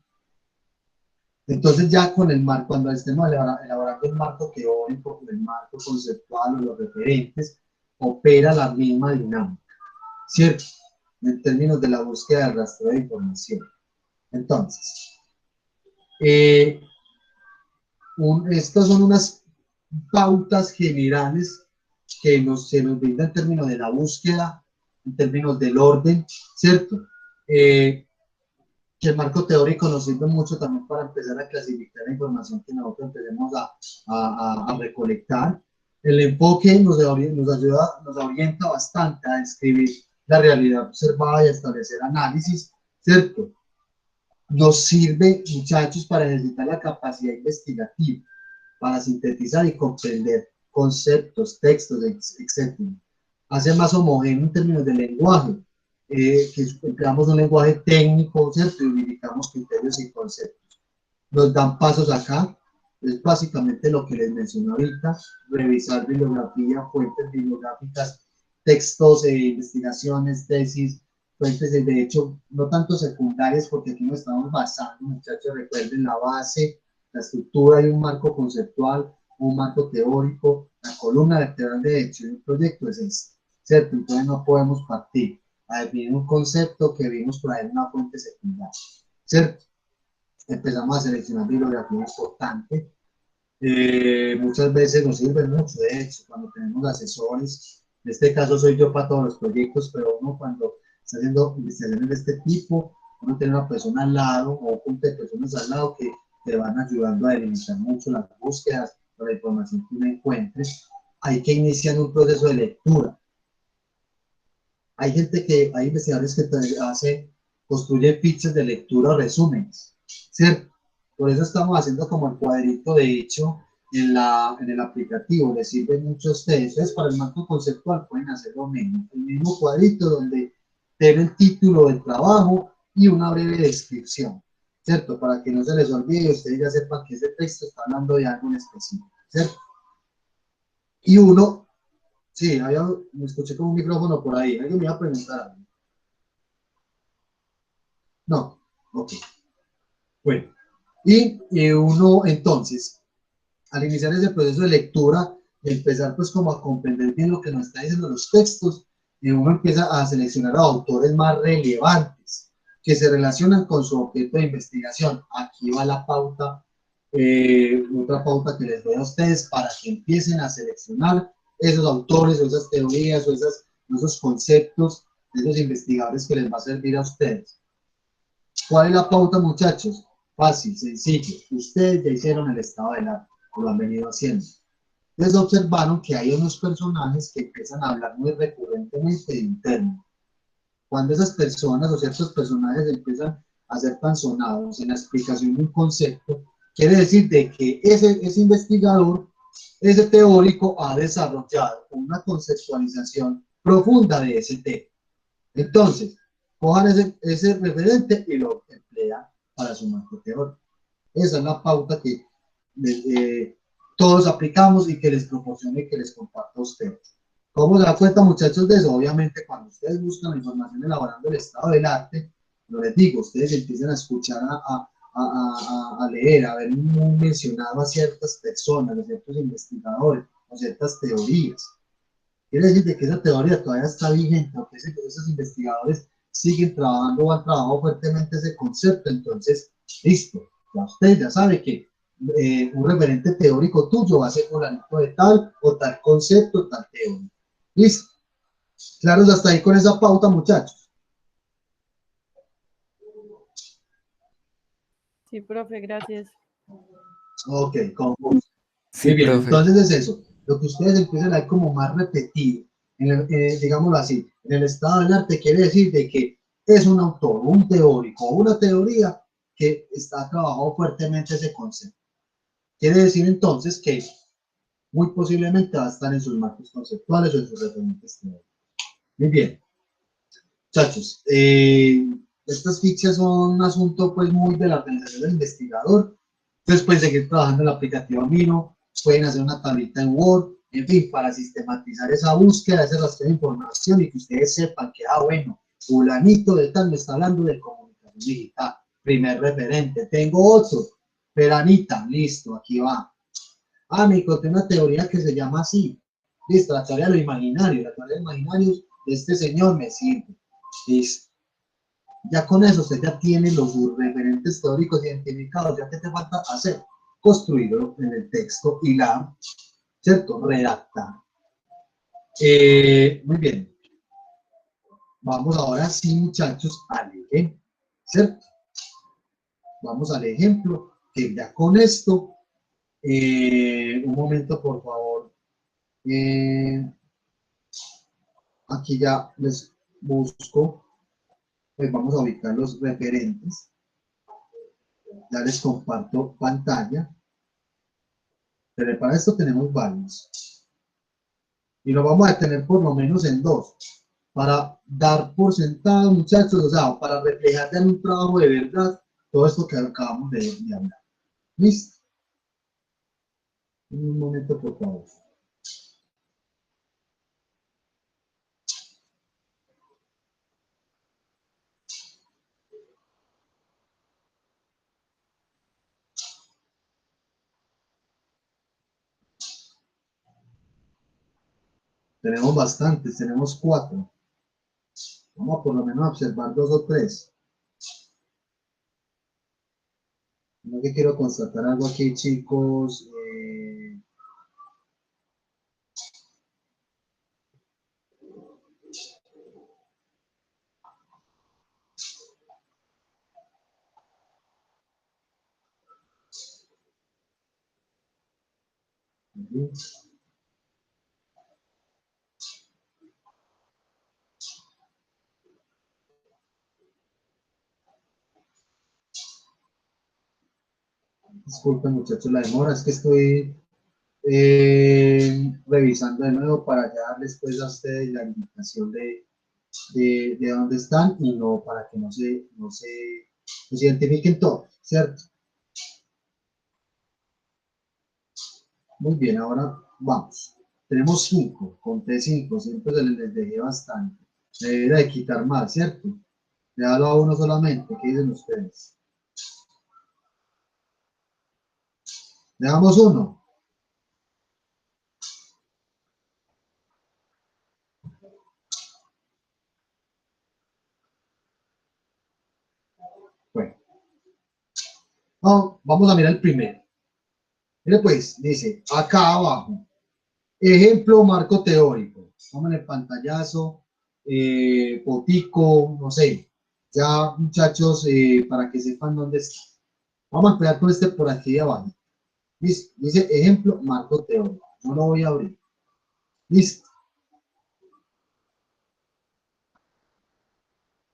Speaker 2: Entonces ya con el marco, cuando estemos elaborando el marco teórico, el marco conceptual o los referentes, opera la misma dinámica, ¿cierto? En términos de la búsqueda del rastreo de información. Entonces, estas son unas pautas generales que se nos brinda en términos de la búsqueda, en términos del orden, ¿cierto? Que el marco teórico nos sirve mucho también para empezar a clasificar la información que nosotros empecemos a recolectar. El enfoque nos ayuda, nos orienta bastante a describir la realidad observada y a establecer análisis, ¿cierto? Nos sirve, muchachos, para ejercitar la capacidad investigativa, para sintetizar y comprender conceptos, textos, etc. Hace más homogéneo en términos de lenguaje, que empleamos un lenguaje técnico, ¿cierto? Y unificamos criterios y conceptos. Nos dan pasos acá, es básicamente lo que les mencioné ahorita: revisar bibliografía, fuentes bibliográficas, textos, investigaciones, tesis, fuentes de hecho, no tanto secundarias, porque aquí nos estamos basando, muchachos, recuerden la base, la estructura y un marco conceptual, un marco teórico, la columna vertebral de hecho de un proyecto es este, ¿cierto? Entonces no podemos partir a definir un concepto que vimos por ahí en una fuente secundaria, ¿cierto? Empezamos a seleccionar bibliografía importante. Muchas veces nos sirve mucho, de hecho, cuando tenemos asesores. En este caso soy yo para todos los proyectos, pero uno cuando está haciendo investigaciones de este tipo, uno tiene una persona al lado o un punto de personas al lado que te van ayudando a delimitar mucho las búsquedas, la información que uno encuentre. Hay que iniciar un proceso de lectura. Hay investigadores que construyen fichas de lectura o resúmenes, ¿cierto? Por eso estamos haciendo como el cuadrito de hecho en el aplicativo, les sirve mucho a ustedes. Entonces, para el marco conceptual pueden hacer lo mismo, el mismo cuadrito donde tiene el título del trabajo y una breve descripción, ¿cierto? Para que no se les olvide, ustedes ya sepan que ese texto está hablando de algo en específico, ¿cierto? Y uno, sí, me escuché con un micrófono por ahí, alguien me iba a preguntar algo. No, ok. Bueno, y uno entonces, al iniciar ese proceso de lectura, empezar pues como a comprender bien lo que nos están diciendo los textos, y uno empieza a seleccionar a autores más relevantes que se relacionan con su objeto de investigación. Aquí va la pauta, otra pauta que les doy a ustedes para que empiecen a seleccionar esos autores o esas teorías o esos conceptos de esos investigadores que les va a servir a ustedes. ¿Cuál es la pauta, muchachos? Fácil, sencillo. Ustedes ya hicieron el estado del arte, lo han venido haciendo. Ustedes observaron que hay unos personajes que empiezan a hablar muy recurrentemente de interno. Cuando esas personas o ciertos personajes empiezan a ser tan sonados en la explicación de un concepto, quiere decir de que ese investigador, ese teórico, ha desarrollado una conceptualización profunda de ese tema. Entonces, cojan ese referente y lo emplean para su marco teórico. Esa es la pauta que todos aplicamos y que les proporcione y que les comparto a ustedes. ¿Cómo se da cuenta, muchachos, de eso? Obviamente, cuando ustedes buscan la información elaborando el estado del arte, no les digo, ustedes empiezan a escuchar, a leer, a ver mencionado a ciertas personas, a ciertos investigadores, a ciertas teorías. Quiere decir que esa teoría todavía está vigente, aunque esos investigadores siguen trabajando o han trabajado fuertemente ese concepto. Entonces, listo, ya usted ya sabe que un referente teórico tuyo va a ser fulanito de tal o tal concepto, tal teoría. Listo. Claros hasta ahí con esa pauta, muchachos.
Speaker 5: Sí, profe, gracias.
Speaker 2: Ok, con
Speaker 3: Sí,
Speaker 2: muy bien,
Speaker 3: profe.
Speaker 2: entonces es eso. Lo que ustedes empiezan a ver como más repetido, digámoslo así, en el estado del arte quiere decir de que es un autor, un teórico, una teoría que está trabajado fuertemente ese concepto. Quiere decir entonces que muy posiblemente va a estar en sus marcos conceptuales o en sus referentes teóricos. Muy bien, muchachos, estas fichas son un asunto pues muy de la organización del investigador. Entonces pueden seguir trabajando en el aplicativo Amino, pueden hacer una tablita en Word, en fin, para sistematizar esa búsqueda, ese rastreo de información y que ustedes sepan que, bueno, fulanito de tal me está hablando de comunicación digital, primer referente. Tengo otro, Peranita, listo, aquí va. Me encontré una teoría que se llama así, listo, la teoría de lo imaginario, la teoría de los imaginarios de este señor me sirve, listo. Ya con eso usted ya tiene los referentes teóricos identificados, ya que te falta hacer, construirlo en el texto y ¿cierto? Redactar. Muy bien. Vamos ahora sí, muchachos, al ejemplo, ¿cierto? Vamos al ejemplo, que ya con esto, un momento, por favor. Aquí ya les busco, pues vamos a ubicar los referentes. Ya les comparto pantalla. Pero para esto tenemos varios. Y lo vamos a tener por lo menos en dos. Para dar por sentado, muchachos, o sea, para reflejar en un trabajo de verdad todo esto que acabamos de hablar. ¿Listo? Un momento, por favor. Tenemos bastantes, tenemos 4. Vamos a por lo menos a observar 2 o 3. No que quiero constatar algo aquí, chicos. Disculpen, muchachos, la demora, es que estoy revisando de nuevo para ya darles pues a ustedes la indicación de dónde están y no para que no se identifiquen todos, ¿cierto? Muy bien, ahora vamos. Tenemos 5, conté 5, siempre les dejé bastante. Debería de quitar más, ¿cierto? Le hablo a uno solamente, ¿qué dicen ustedes? Le damos uno. Bueno, vamos a mirar el primero. Mire pues, dice, acá abajo, ejemplo, marco teórico. Vamos en el pantallazo, fotico, no sé. Ya, muchachos, para que sepan dónde está. Vamos a empezar con este por aquí de abajo. Listo. Dice, ejemplo, marco teórico. No lo voy a abrir. Listo.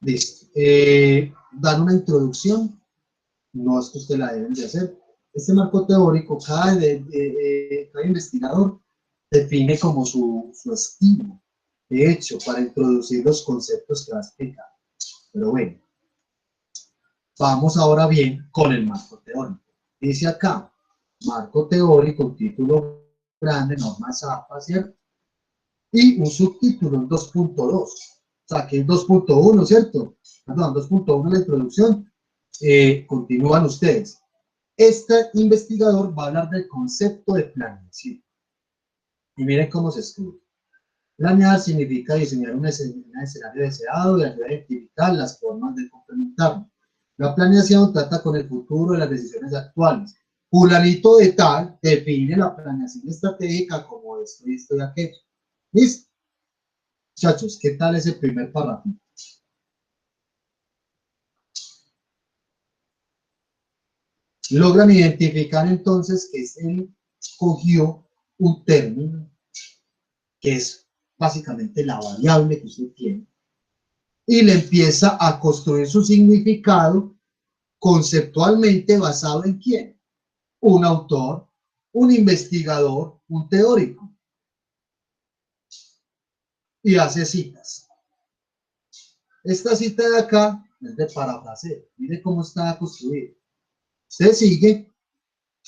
Speaker 2: Listo. Dan una introducción. No es que usted la deben de hacer. Este marco teórico, cada investigador define como su estilo, de hecho, para introducir los conceptos que va a explicar. Pero bueno, vamos ahora bien con el marco teórico. Dice acá, marco teórico, título grande, normas APA, ¿cierto? Y un subtítulo, un 2.2. O sea, que es 2.1, ¿cierto? Perdón, 2.1 la introducción. Continúan ustedes. Este investigador va a hablar del concepto de planeación. Y miren cómo se escribe. Planear significa diseñar un escenario deseado y ayudar a identificar las formas de complementarlo. La planeación trata con el futuro de las decisiones actuales. Fulanito de tal define la planeación estratégica como esto y esto y aquello. ¿Listo? Muchachos, ¿qué tal ese primer párrafo? Logran identificar entonces que él cogió un término que es básicamente la variable que usted tiene y le empieza a construir su significado conceptualmente basado en quién, un autor, un investigador, un teórico, y hace citas. Esta cita de acá es de parafraseo, mire cómo está construido. Usted sigue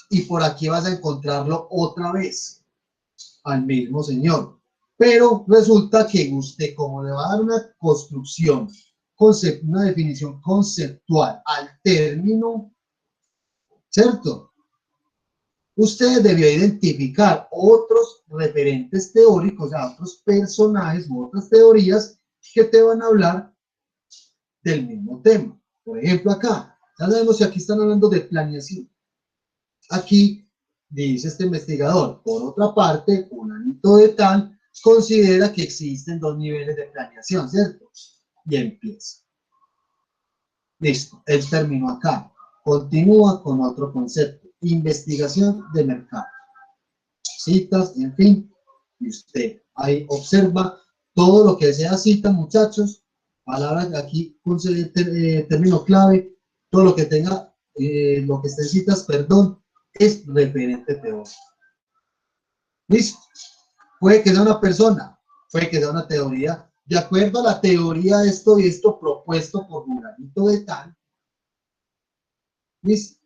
Speaker 2: y por aquí vas a encontrarlo otra vez al mismo señor, pero resulta que usted, como le va a dar una construcción, una definición conceptual al término, ¿cierto? Usted debió identificar otros referentes teóricos, o sea, otros personajes u otras teorías que te van a hablar del mismo tema. Por ejemplo, acá, ya sabemos que aquí están hablando de planeación. Aquí dice este investigador, por otra parte, fulanito de tal considera que existen dos niveles de planeación, ¿cierto? Y empieza. Listo, él terminó acá. Continúa con otro concepto, investigación de mercado. Citas, en fin, y usted ahí observa todo lo que sea cita, muchachos, palabras aquí, término clave, todo lo que tenga, lo que esté en citas, perdón, es referente teórico. ¿Listo? Puede que sea una persona, puede que sea una teoría, de acuerdo a la teoría de esto y esto propuesto por fulanito de tal. ¿Listo?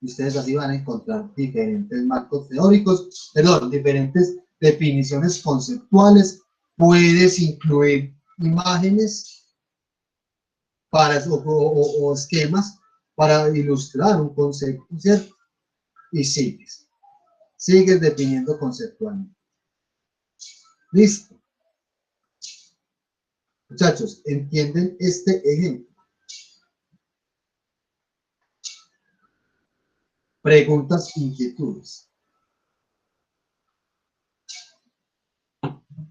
Speaker 2: Y ustedes así van a encontrar diferentes marcos teóricos, perdón, diferentes definiciones conceptuales. Puedes incluir imágenes o esquemas para ilustrar un concepto, ¿cierto? Y sigues definiendo conceptualmente. Listo. Muchachos, ¿entienden este ejemplo? Preguntas, inquietudes.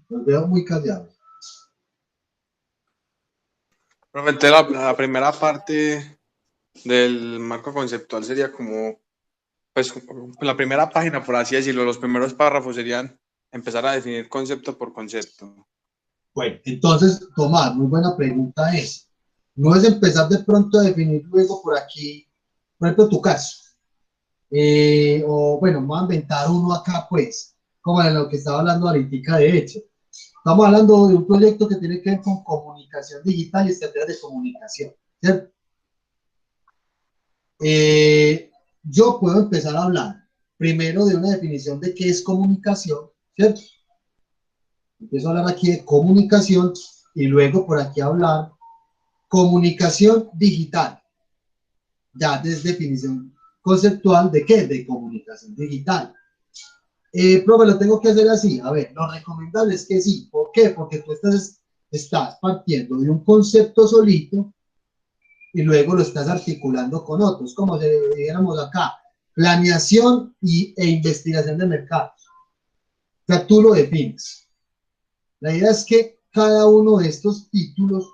Speaker 2: Los veo muy callados.
Speaker 5: Profe, entonces la primera parte del marco conceptual sería como, pues, la primera página, por así decirlo, los primeros párrafos serían empezar a definir concepto por concepto.
Speaker 2: Bueno, entonces, Tomás, muy buena pregunta es. No es empezar de pronto a definir luego por aquí, por ejemplo, tu caso. O bueno, vamos a inventar uno acá, pues, como de lo que estaba hablando ahorita, de hecho. Estamos hablando de un proyecto que tiene que ver con comunicación digital y estrategias de comunicación, ¿cierto? Yo puedo empezar a hablar primero de una definición de qué es comunicación, ¿cierto? Empiezo a hablar aquí de comunicación y luego por aquí hablar comunicación digital. Ya es definición conceptual de qué, de comunicación digital. Profe, lo tengo que hacer así. A ver, lo recomendable es que sí. ¿Por qué? Porque tú estás partiendo de un concepto solito y luego lo estás articulando con otros, como si dijéramos acá, planeación e investigación de mercados. O sea, tú lo defines. La idea es que cada uno de estos títulos,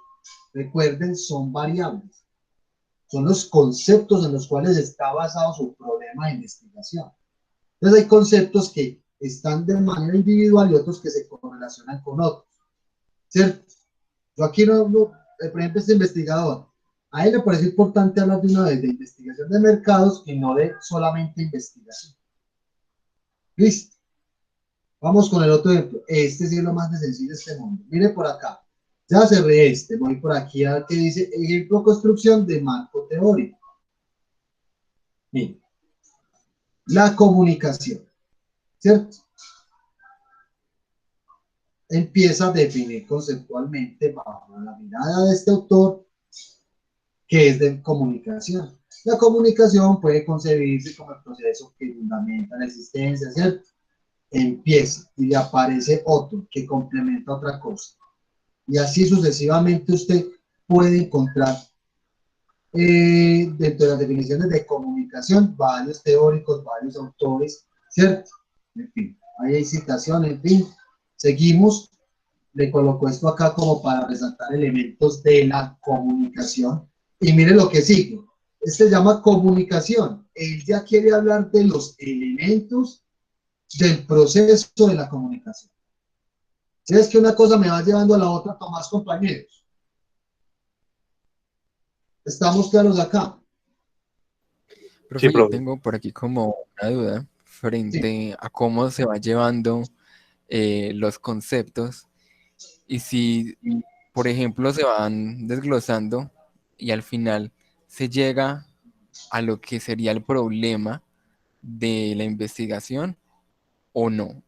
Speaker 2: recuerden, son variables. Son los conceptos en los cuales está basado su problema de investigación. Entonces hay conceptos que están de manera individual y otros que se correlacionan con otros, ¿cierto? Yo aquí por ejemplo, este investigador, a él le parece importante hablar de una vez de investigación de mercados y no de solamente investigación. ¿Listo? Vamos con el otro ejemplo. Este sí es lo más sencillo de este mundo. Mire por acá. Ya cerré este. Voy por aquí a que dice ejemplo construcción de marco teórico. Mire. La comunicación, ¿cierto? Empieza a definir conceptualmente bajo la mirada de este autor qué es de comunicación. La comunicación puede concebirse como el proceso que fundamenta la existencia, ¿cierto? Empieza y le aparece otro que complementa otra cosa. Y así sucesivamente usted puede encontrar dentro de las definiciones de comunicación varios teóricos, varios autores, ¿cierto? En fin, ahí hay citaciones, en fin. Seguimos. Le coloco esto acá como para resaltar elementos de la comunicación. Y mire lo que sigue. Este se llama comunicación. Él ya quiere hablar de los elementos del proceso de la comunicación. Si es que una cosa me va llevando a la otra, Tomás, compañeros. ¿Estamos claros acá?
Speaker 3: Profe,
Speaker 5: Sí,
Speaker 3: yo
Speaker 5: profe.
Speaker 3: tengo por aquí como una duda
Speaker 2: Sí.
Speaker 3: frente a cómo se va llevando los conceptos y si, por ejemplo, se van desglosando y al final se llega a lo que sería el problema de la investigación o no.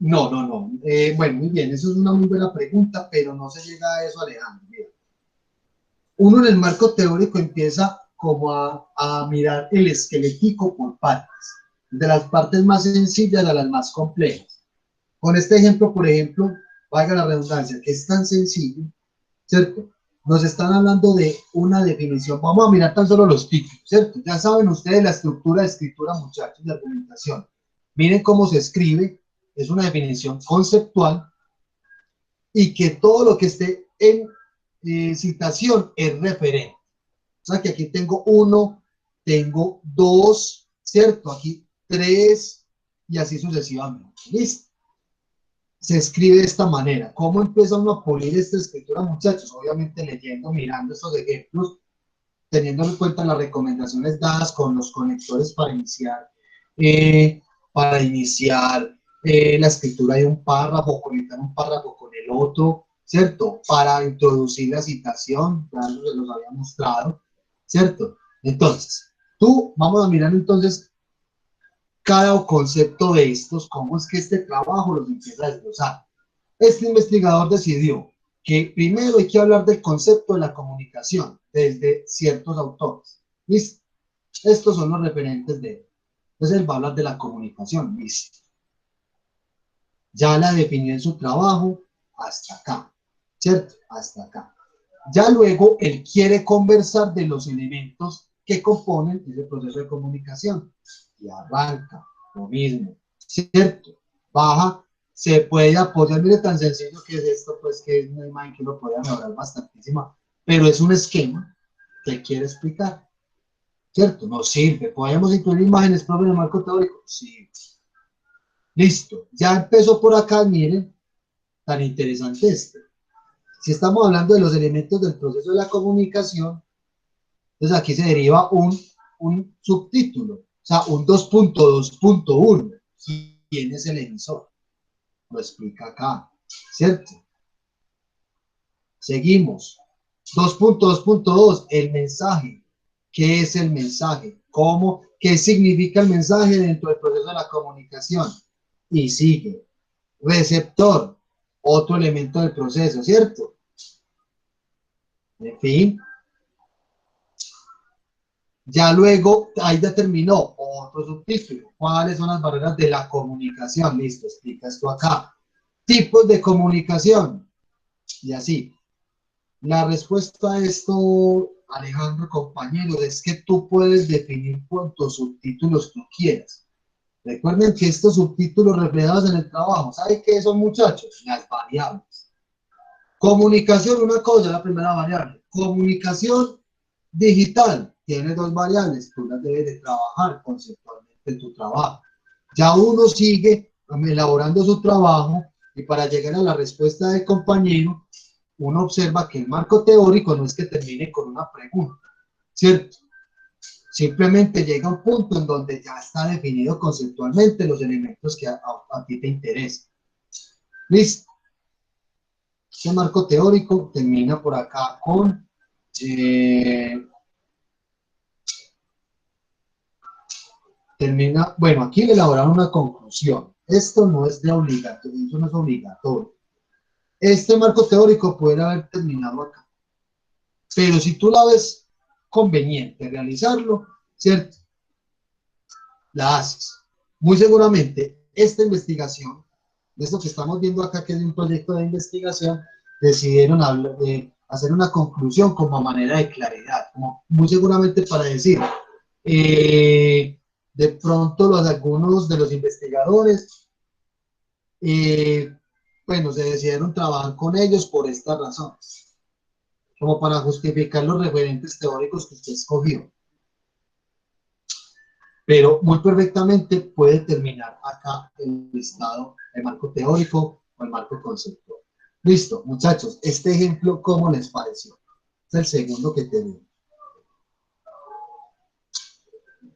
Speaker 2: No, no, no. Bueno, muy bien, eso es una muy buena pregunta, pero no se llega a eso, Alejandro. Mira. Uno en el marco teórico empieza como a mirar el esquelético por partes, de las partes más sencillas a las más complejas. Con este ejemplo, por ejemplo, valga la redundancia, que es tan sencillo, ¿cierto? Nos están hablando de una definición. Vamos a mirar tan solo los títulos, ¿cierto? Ya saben ustedes la estructura de escritura, muchachos, de argumentación. Miren cómo se escribe, es una definición conceptual y que todo lo que esté en citación es referente. O sea que aquí tengo uno, tengo dos, ¿cierto? Aquí tres y así sucesivamente. ¿Listo? Se escribe de esta manera. ¿Cómo empieza uno a pulir esta escritura, muchachos? Obviamente leyendo, mirando estos ejemplos, teniendo en cuenta las recomendaciones dadas con los conectores para iniciar la escritura de un párrafo, conectar un párrafo con el otro, ¿cierto? Para introducir la citación, ya se los había mostrado, ¿cierto? Entonces, vamos a mirar entonces cada concepto de estos, cómo es que este trabajo los empieza a desglosar. Este investigador decidió que primero hay que hablar del concepto de la comunicación desde ciertos autores. ¿Listo? Estos son los referentes de él. Entonces él va a hablar de la comunicación. ¿Listo? Ya la definió en su trabajo hasta acá. ¿Cierto? Hasta acá. Ya luego él quiere conversar de los elementos que componen ese proceso de comunicación. Y arranca lo mismo. ¿Cierto? Baja. Se puede apoyar, mire tan sencillo que es esto, pues que es una imagen que lo puede mejorar bastantísimo, pero es un esquema que quiere explicar, ¿cierto? Nos sirve, podemos incluir imágenes propias del marco teórico, sí. Listo, ya empezó por acá, miren, tan interesante este. Si estamos hablando de los elementos del proceso de la comunicación, entonces aquí se deriva un un subtítulo, o sea, un 2.2.1. ¿Quién es el emisor? Lo explica acá, ¿cierto? Seguimos. 2.2.2, el mensaje. ¿Qué es el mensaje? ¿Cómo? ¿Qué significa el mensaje dentro del proceso de la comunicación? Y sigue. Receptor, otro elemento del proceso, ¿cierto? En fin. Ya luego, ahí ya terminó otro subtítulo. ¿Cuáles son las barreras de la comunicación? Listo, explica esto acá. Tipos de comunicación. Y así. La respuesta a esto, Alejandro, compañero, es que tú puedes definir cuántos subtítulos tú quieras. Recuerden que estos subtítulos reflejados en el trabajo, ¿saben qué son, muchachos? Las variables. Comunicación, una cosa, la primera variable. Comunicación digital, tiene dos variables, tú las debes de trabajar conceptualmente en tu trabajo. Ya uno sigue elaborando su trabajo y para llegar a la respuesta del compañero, uno observa que el marco teórico no es que termine con una pregunta, ¿cierto? Simplemente llega un punto en donde ya está definido conceptualmente los elementos que a ti te interesan. ¿Listo? Este marco teórico termina por acá con bueno, aquí le elaboraron una conclusión. Esto no es de obligatorio, eso no es obligatorio. Este marco teórico puede haber terminado acá. Pero si tú la ves conveniente realizarlo, ¿cierto? La haces. Muy seguramente esta investigación, de esto que estamos viendo acá, que es un proyecto de investigación, decidieron hacer una conclusión como manera de claridad, como muy seguramente para decir, de pronto algunos de los investigadores, bueno, se decidieron trabajar con ellos por estas razones, como para justificar los referentes teóricos que usted escogió. Pero muy perfectamente puede terminar acá el listado, el marco teórico o el marco conceptual. Listo, muchachos, este ejemplo, ¿cómo les pareció? Es el segundo que tenemos.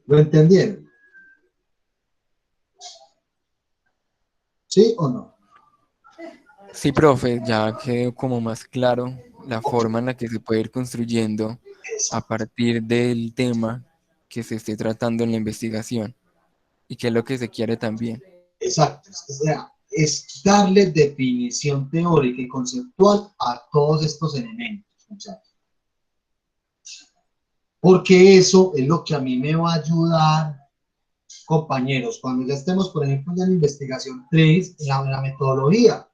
Speaker 2: ¿Lo entendieron? ¿Sí o no?
Speaker 3: Sí, profe, ya quedó como más claro la
Speaker 2: Ok,
Speaker 3: forma en la que se puede ir construyendo a
Speaker 2: exacto.
Speaker 3: partir del tema que se esté tratando en la investigación y qué es lo que se quiere también.
Speaker 2: Exacto. O sea, es darle definición teórica y conceptual a todos estos elementos, muchachos. Porque eso es lo que a mí me va a ayudar, compañeros, cuando ya estemos, por ejemplo, ya en investigación 3, en la metodología,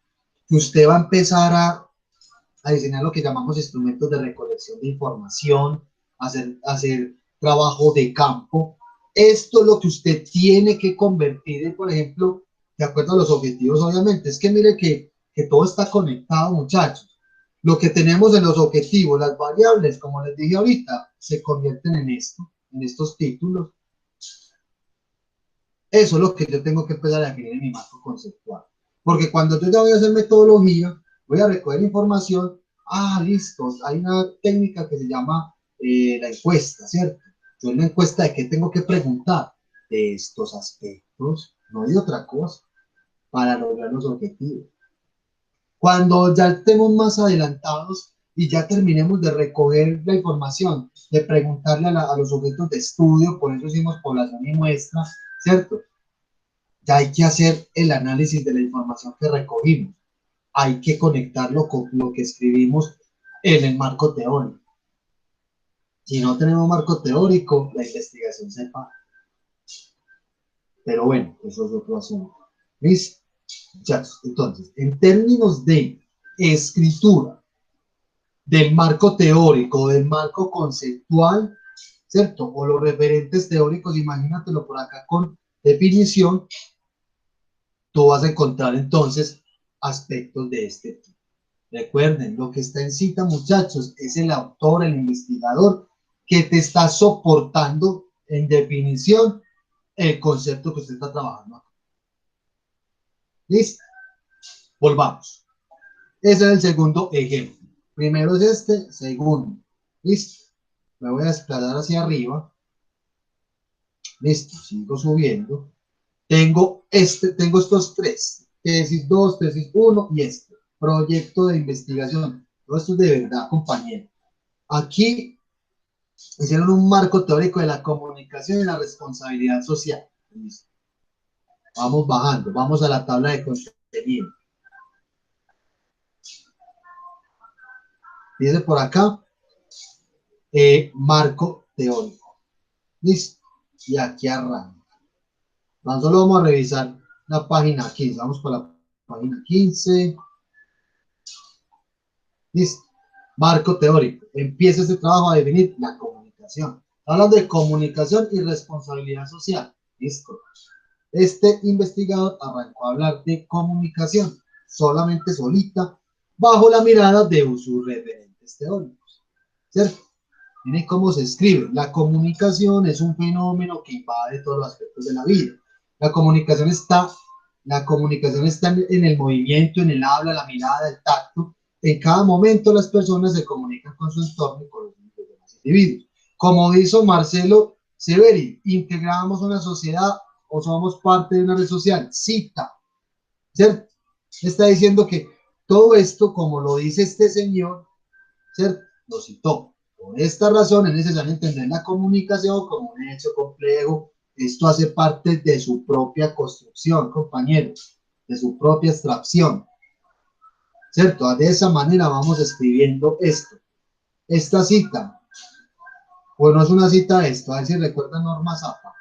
Speaker 2: que usted va a empezar a diseñar lo que llamamos instrumentos de recolección de información, hacer trabajo de campo. Esto es lo que usted tiene que convertir, por ejemplo, de acuerdo a los objetivos, obviamente. Es que mire que todo está conectado, muchachos. Lo que tenemos en los objetivos, las variables, como les dije ahorita, se convierten en esto, en estos títulos. Eso es lo que yo tengo que empezar a definir en mi marco conceptual. Porque cuando yo ya voy a hacer metodología, voy a recoger información, listo, hay una técnica que se llama la encuesta, ¿cierto? Yo en la encuesta, ¿de qué tengo que preguntar? De estos aspectos, no de otra cosa, para lograr los objetivos. Cuando ya estemos más adelantados y ya terminemos de recoger la información, de preguntarle a los sujetos de estudio, por eso hicimos población y muestra, ¿cierto? Ya hay que hacer el análisis de la información que recogimos. Hay que conectarlo con lo que escribimos en el marco teórico. Si no tenemos marco teórico, la investigación se para. Pero bueno, eso es otro asunto. ¿Listo? Muchachos, entonces, en términos de escritura, del marco teórico, del marco conceptual, ¿cierto? O los referentes teóricos, imagínatelo por acá con definición, tú vas a encontrar entonces aspectos de este tipo. Recuerden, lo que está en cita, muchachos, es el autor, el investigador, que te está soportando en definición el concepto que usted está trabajando. ¿Listo? Volvamos. Ese es el segundo ejemplo. Primero es este, segundo. ¿Listo? Me voy a desplazar hacia arriba Listo, sigo subiendo. Tengo estos tres, tesis 2, tesis 1 y este, proyecto de investigación. Todo esto es de verdad, compañero. Aquí hicieron un marco teórico de la comunicación y la responsabilidad social. Listo. Vamos bajando, vamos a la tabla de contenido. Dice por acá, marco teórico. Listo. Y aquí arranca. Solo vamos a revisar la página 15. Vamos por la página 15. Listo. Marco teórico. Empieza este trabajo a definir la comunicación. Hablando de comunicación y responsabilidad social. Listo. Este investigador arrancó a hablar de comunicación, solamente solita, bajo la mirada de sus referentes teóricos. ¿Cierto? Miren cómo se escribe. La comunicación es un fenómeno que invade todos los aspectos de la vida. La comunicación está en el movimiento, en el habla, la mirada, el tacto. En cada momento las personas se comunican con su entorno y con los demás individuos. Como dijo Marcelo Severi, integramos una sociedad o somos parte de una red social. Cita, ¿cierto? Está diciendo que todo esto, como lo dice este señor, ¿cierto? Lo citó. Por esta razón es necesario entender la comunicación como un hecho complejo. Esto hace parte de su propia construcción, compañeros, de su propia extracción. ¿Cierto? De esa manera vamos escribiendo esto. Esta cita, pues no es una cita esto, a ver si recuerdan Norma Zappa.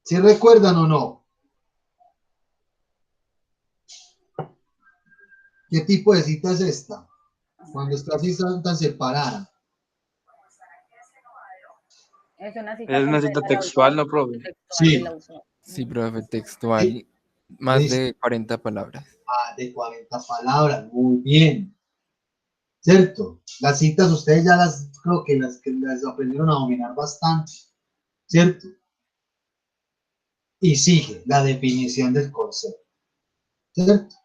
Speaker 2: ¿Sí recuerdan o no? ¿Qué tipo de cita es esta? Cuando está así tan separada.
Speaker 1: Es una cita,
Speaker 5: Es una cita
Speaker 1: completa del
Speaker 5: textual,
Speaker 1: autor,
Speaker 5: ¿no, profe?
Speaker 1: textual
Speaker 2: Sí.
Speaker 1: del autor.
Speaker 3: Sí, profe, textual, más
Speaker 2: Listo.
Speaker 3: de 40 palabras.
Speaker 2: De 40 palabras, muy bien. ¿Cierto? Las citas ustedes ya creo que las aprendieron a dominar bastante, ¿cierto? Y sigue la definición del concepto, ¿cierto?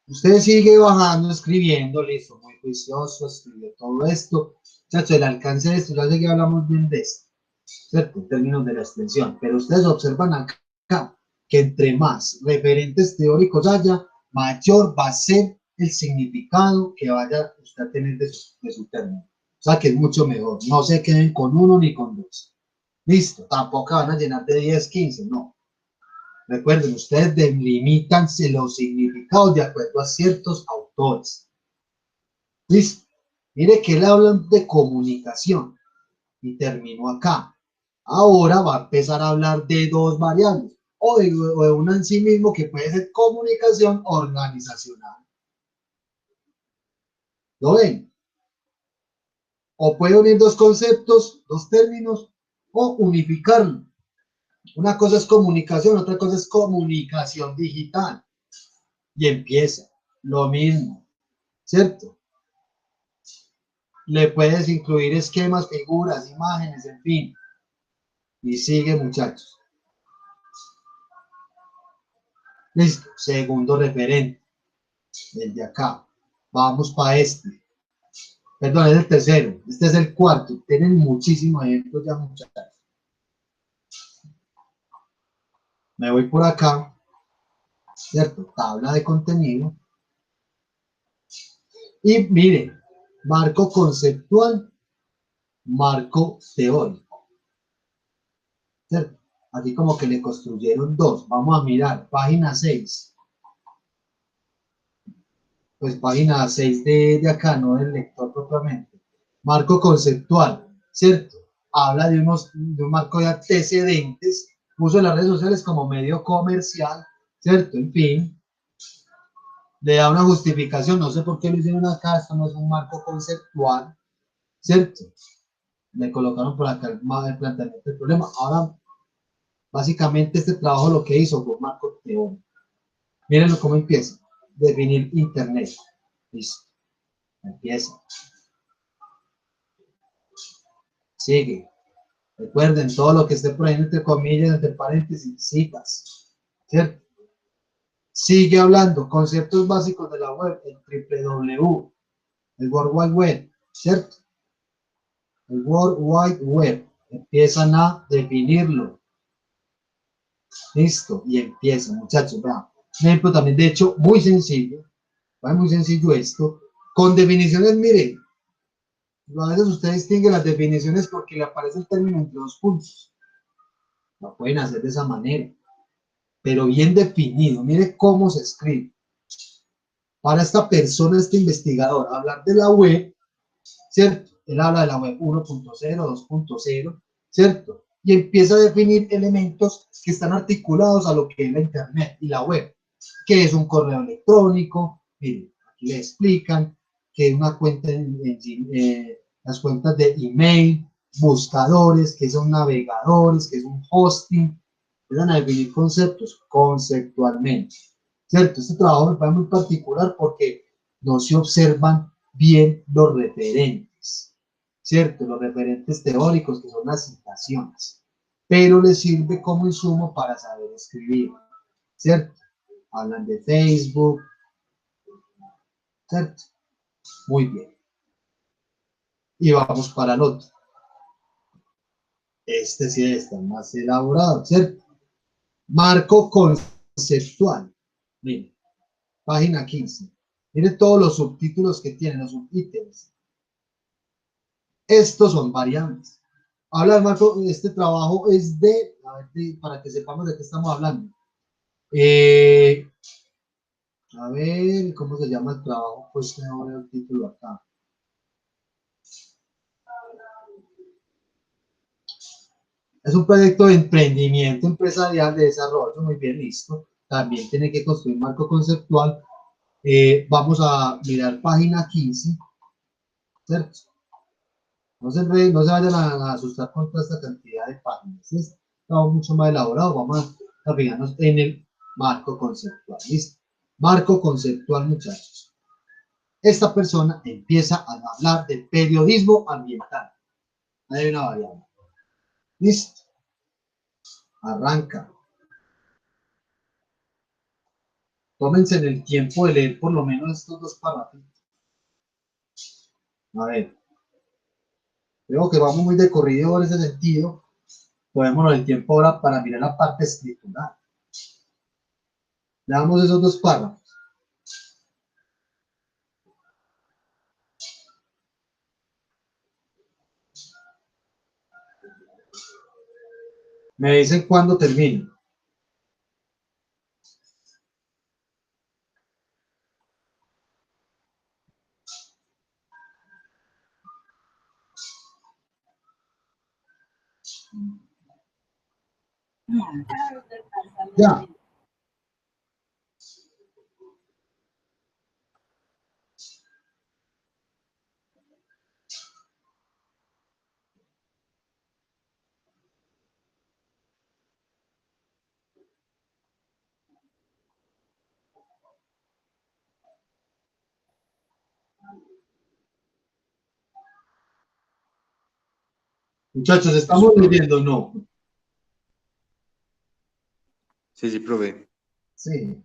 Speaker 2: Usted sigue bajando, escribiendo, listo, muy juicioso, escribió todo esto, ¿cierto? El alcance de esto, ya sé que hablamos bien de esto, ¿cierto? En términos de la extensión, pero ustedes observan acá que entre más referentes teóricos haya, mayor va a ser el significado que vaya usted a tener de su término. O sea que es mucho mejor. No se queden con uno ni con dos. Listo. Tampoco van a llenar de 10, 15, no. Recuerden, ustedes delimitan los significados de acuerdo a ciertos autores. Listo. Mire que le hablan de comunicación y terminó acá. Ahora va a empezar a hablar de dos variables o de una en sí mismo que puede ser comunicación organizacional. ¿Lo ven? O puede unir dos conceptos, dos términos, o unificarlo. Una cosa es comunicación, otra cosa es comunicación digital. Y empieza lo mismo, ¿cierto? Le puedes incluir esquemas, figuras, imágenes, en fin. Y sigue, muchachos. Listo, segundo referente. Desde acá. Vamos para este. Perdón, es el tercero. Este es el cuarto. Tienen muchísimos ejemplos ya, muchachos. Me voy por acá. ¿Cierto? Tabla de contenido. Y miren, marco conceptual, marco teórico. ¿Cierto? Aquí como que le construyeron dos. Vamos a mirar, página 6. Pues página 6 de acá, no del lector propiamente. Marco conceptual, ¿cierto? Habla de un marco de antecedentes, uso de las redes sociales como medio comercial, ¿cierto? En fin, le da una justificación, no sé por qué lo hicieron acá, esto no es un marco conceptual, ¿cierto? Le colocaron por acá el planteamiento del problema. Ahora, básicamente este trabajo lo que hizo fue un marco teórico. Mírenlo cómo empieza. Definir Internet. Listo. Empieza. Sigue. Recuerden, todo lo que esté por ahí entre comillas, entre paréntesis, citas. ¿Cierto? Sigue hablando. Conceptos básicos de la web. El www. El World Wide Web. ¿Cierto? el World Wide Web. Empiezan a definirlo. Listo, y empiezan, muchachos, vean. Un ejemplo también, de hecho, muy sencillo. Muy sencillo esto. Con definiciones, miren, a veces usted distingue las definiciones porque le aparece el término entre dos puntos. Lo pueden hacer de esa manera, pero bien definido. Mire cómo se escribe. Para esta persona, este investigador, hablar de la web, ¿cierto? Él habla de la web 1.0, 2.0, ¿cierto? Y empieza a definir elementos que están articulados a lo que es la Internet y la web. ¿Qué es un correo electrónico? Miren, aquí le explican que es una cuenta las cuentas de email, buscadores, que son navegadores, que es un hosting. Empiezan a definir conceptos conceptualmente, ¿cierto? Este trabajo me parece muy particular porque no se observan bien los referentes, ¿cierto? Los referentes teóricos, que son las citaciones, pero les sirve como insumo para saber escribir, ¿cierto? Hablan de Facebook, ¿cierto? Muy bien. Y vamos para el otro. Este sí está más elaborado, ¿cierto? Marco conceptual. Miren, página 15. Miren todos los subtítulos que tienen, los subítems. Estos son variables. Habla, Marco, este trabajo es de, a ver, para que sepamos de qué estamos hablando. A ver, ¿cómo se llama el trabajo? Pues no veo el título acá. Es un proyecto de emprendimiento empresarial de desarrollo, muy bien, listo. También tiene que construir un marco conceptual. Vamos a mirar página 15, ¿cierto? No se vayan a asustar con toda esta cantidad de páginas. Es algo mucho más elaborado. Vamos a fijarnos en el marco conceptual. ¿Listo? Marco conceptual, muchachos. Esta persona empieza a hablar de periodismo ambiental. Hay una variable. ¿Listo? Arranca. Tómense en el tiempo de leer por lo menos estos dos párrafos. A ver. Creo que vamos muy de corrido en ese sentido. Podemos el tiempo ahora para mirar la parte escritural. Leamos esos dos párrafos. Me dicen cuándo termino. Ya. Muchachos, ¿estamos leyendo o no?
Speaker 5: Sí, sí, profe.
Speaker 2: Sí.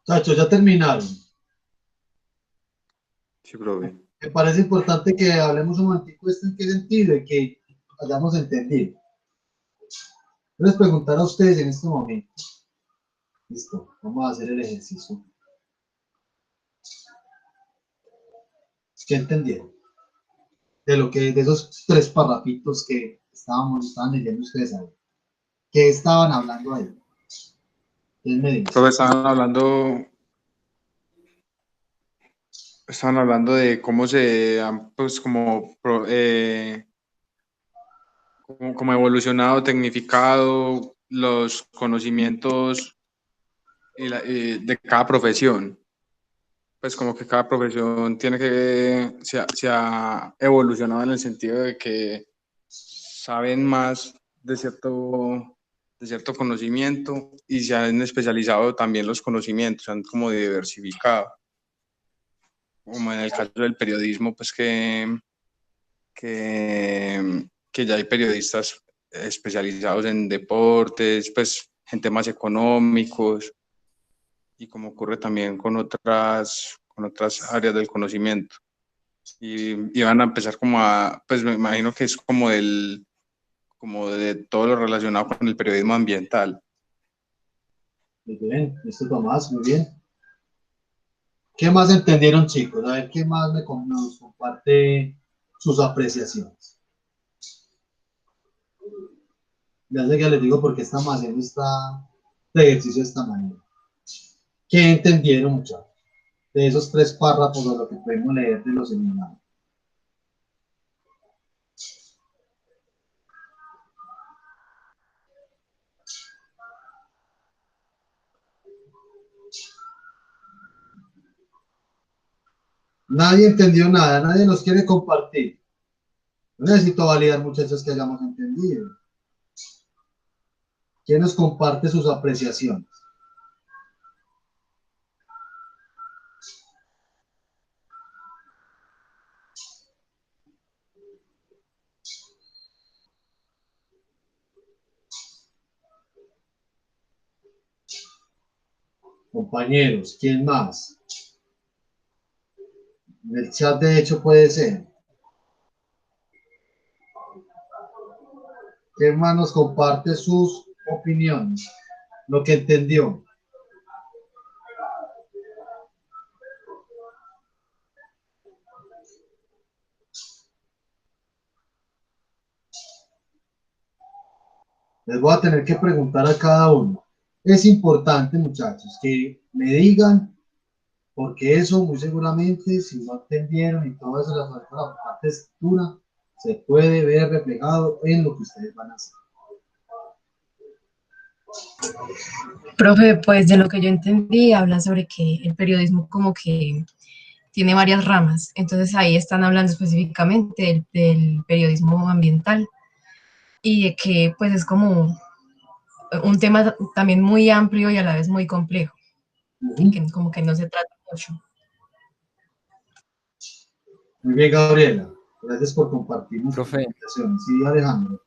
Speaker 2: Muchachos, ya terminaron.
Speaker 5: Sí, profe.
Speaker 2: Me parece importante que hablemos un momentico de esto en qué sentido y que hayamos entendido. Les preguntar a ustedes en este momento. Listo, vamos a hacer el ejercicio. ¿Qué entendieron? De esos 3 parrafitos que estaban leyendo ustedes ahí. ¿Qué estaban hablando ahí? ¿Quién me dice?
Speaker 5: Pero estaban hablando de cómo se han, pues, como evolucionado, tecnificado los conocimientos de cada profesión. Pues como que cada profesión se ha evolucionado en el sentido de que saben más de cierto conocimiento y se han especializado también los conocimientos, se han como diversificado. Como en el caso del periodismo, pues que ya hay periodistas especializados en deportes, pues en temas económicos, y como ocurre también con otras áreas del conocimiento. Y van a empezar pues me imagino que es como de todo lo relacionado con el periodismo ambiental.
Speaker 2: Muy bien, listo Tomás, muy bien. ¿Qué más entendieron, chicos? A ver, ¿qué más nos comparte sus apreciaciones? Ya sé que les digo porque estamos haciendo este ejercicio de esta manera. ¿Qué entendieron, muchachos? De esos 3 párrafos de lo que podemos leer de los seminarios. Nadie entendió nada, nadie nos quiere compartir. No necesito validar, muchachos, que hayamos entendido. ¿Quién nos comparte sus apreciaciones? Compañeros, ¿quién más? En el chat, de hecho, puede ser. ¿Quién más nos comparte sus opiniones? Lo que entendió. Les voy a tener que preguntar a cada uno. Es importante, muchachos, que me digan, porque eso muy seguramente, si no entendieron y todo eso, la parte de escritura, se puede ver reflejado en lo que ustedes van a hacer.
Speaker 1: Profe, pues de lo que yo entendí, habla sobre que el periodismo como que tiene varias ramas. Entonces ahí están hablando específicamente del periodismo ambiental y de que pues es como un tema también muy amplio y a la vez muy complejo, que como que no se trata mucho.
Speaker 2: Muy bien, Gabriela. Gracias por compartir nuestras
Speaker 3: Profe.
Speaker 2: presentaciones. Sí, Alejandro.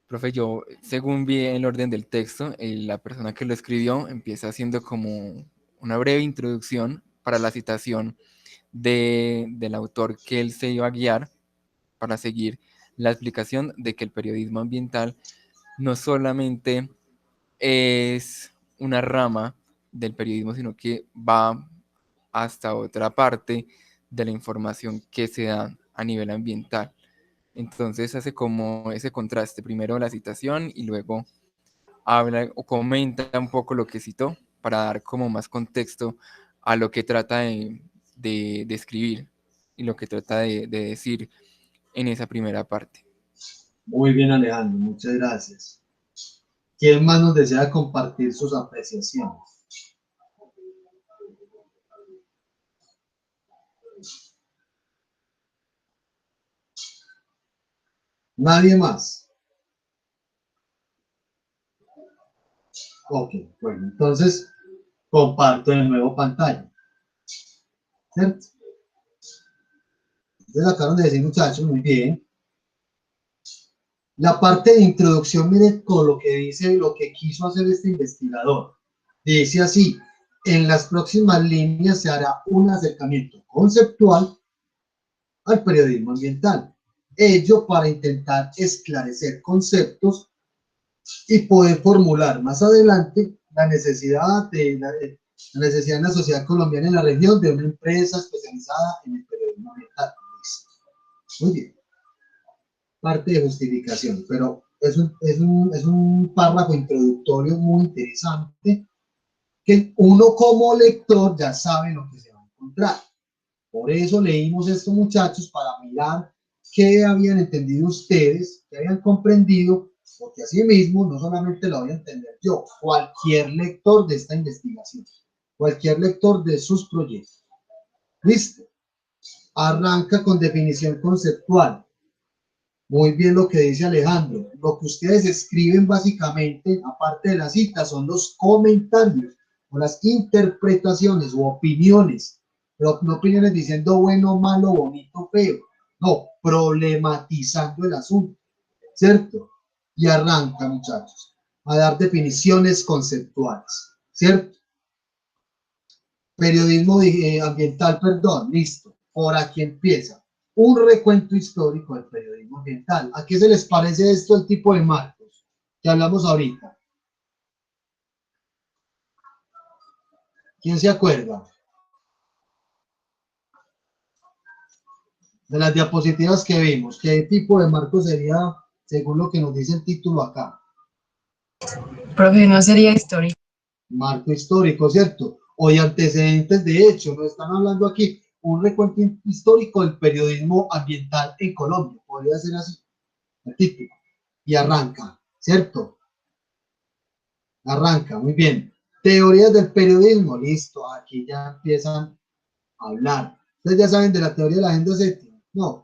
Speaker 3: Profe, yo, según vi el orden del texto, la persona que lo escribió empieza haciendo como una breve introducción para la citación del autor que él se iba a guiar para seguir la explicación de que el periodismo ambiental no solamente es una rama del periodismo, sino que va hasta otra parte de la información que se da a nivel ambiental. Entonces hace como ese contraste, primero la citación y luego habla o comenta un poco lo que citó para dar como más contexto a lo que trata de escribir y lo que trata de decir en esa primera parte.
Speaker 2: Muy bien, Alejandro. Muchas gracias. ¿Quién más nos desea compartir sus apreciaciones? ¿Nadie más? Ok, bueno, entonces comparto de nuevo pantalla. ¿Cierto? Entonces acaban de decir, muchachos, muy bien. La parte de introducción, mire con lo que dice, lo que quiso hacer este investigador. Dice así, en las próximas líneas se hará un acercamiento conceptual al periodismo ambiental. Ello para intentar esclarecer conceptos y poder formular más adelante la necesidad la necesidad de la sociedad colombiana en la región de una empresa especializada en el periodismo ambiental. Muy bien. Parte de justificación, pero es un párrafo introductorio muy interesante que uno como lector ya sabe lo que se va a encontrar. Por eso leímos esto, muchachos, para mirar qué habían entendido ustedes, qué habían comprendido, porque así mismo no solamente lo voy a entender yo, cualquier lector de esta investigación, cualquier lector de sus proyectos. ¿Listo? Arranca con definición conceptual. Muy bien lo que dice Alejandro. Lo que ustedes escriben básicamente, aparte de las citas, son los comentarios o las interpretaciones o opiniones. Pero no opiniones diciendo bueno, malo, bonito, feo. No, problematizando el asunto, ¿cierto? Y arranca, muchachos, a dar definiciones conceptuales, ¿cierto? Periodismo ambiental, perdón, listo. Por aquí empieza. Un recuento histórico del periodismo ambiental. ¿A qué se les parece esto el tipo de marcos que hablamos ahorita? ¿Quién se acuerda? De las diapositivas que vimos, ¿qué tipo de marco sería según lo que nos dice el título acá?
Speaker 1: Profe, ¿no sería histórico?
Speaker 2: Marco histórico, ¿cierto? O de antecedentes de hecho, nos están hablando aquí un recuento histórico del periodismo ambiental en Colombia, podría ser así, el título. Y arranca, ¿cierto? Arranca, muy bien. Teorías del periodismo, listo, aquí ya empiezan a hablar. Ustedes ya saben de la teoría de la agenda séptima, no.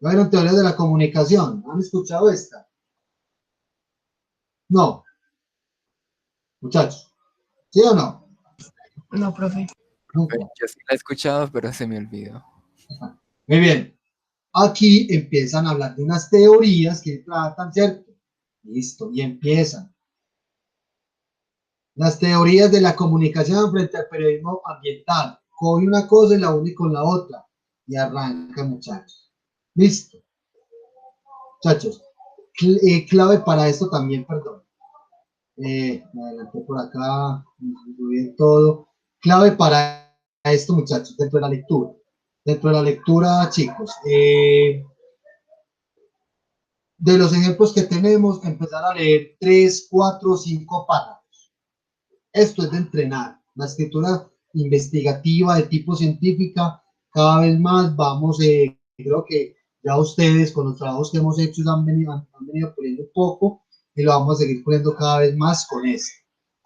Speaker 2: Bueno, teorías de la comunicación, ¿han escuchado esta? No, muchachos, ¿sí o no?
Speaker 1: No, profe.
Speaker 2: Nunca.
Speaker 3: Yo sí la he escuchado, pero se me olvidó.
Speaker 2: Muy bien. Aquí empiezan a hablar de unas teorías que tratan, ¿cierto? Listo, y empiezan. Las teorías de la comunicación frente al periodismo ambiental. Coge una cosa y la une con la otra. Y arranca, muchachos. Listo. Muchachos, clave para esto también, perdón. Me adelanté por acá, me todo. Clave para esto, muchachos, dentro de la lectura. Dentro de la lectura, chicos. De los ejemplos que tenemos, empezar a leer 3, 4, 5 párrafos. Esto es de entrenar. La escritura investigativa de tipo científica, cada vez más vamos, creo que ya ustedes con los trabajos que hemos hecho han venido poniendo un poco y lo vamos a seguir poniendo cada vez más con eso,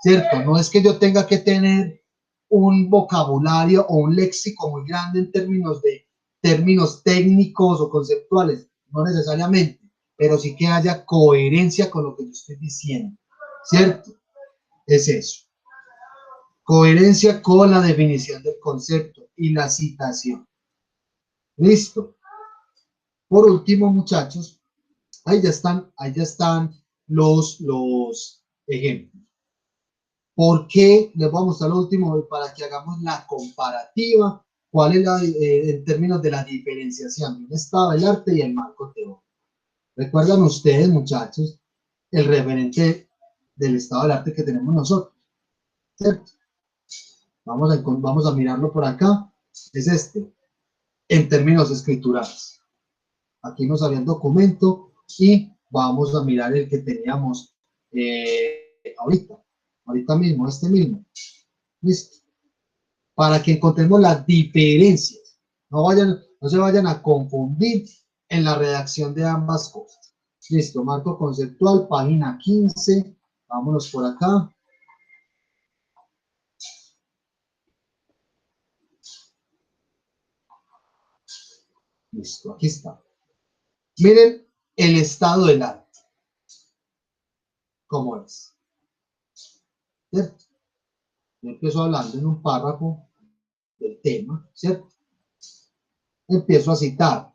Speaker 2: ¿cierto? No es que yo tenga que tener un vocabulario o un léxico muy grande en términos de términos técnicos o conceptuales, no necesariamente, pero sí que haya coherencia con lo que yo estoy diciendo, ¿cierto? Es eso. Coherencia con la definición del concepto y la citación. Listo. Por último, muchachos, ahí ya están los ejemplos. ¿Por qué? Les voy a mostrar lo último para que hagamos la comparativa. ¿Cuál es en términos de la diferenciación de un estado del arte y el marco teórico? ¿Recuerdan ustedes, muchachos, el referente del estado del arte que tenemos nosotros? ¿Cierto? Vamos a mirarlo por acá. Es este, en términos escriturales. Aquí nos salió el documento y vamos a mirar el que teníamos ahorita mismo, este mismo. Listo. Para que encontremos las diferencias. No se vayan a confundir en la redacción de ambas cosas. Listo, marco conceptual, página 15. Vámonos por acá. Listo, aquí está. Miren el estado del arte. ¿Cómo es? ¿Cierto? Yo empiezo hablando en un párrafo del tema, ¿cierto? Empiezo a citar.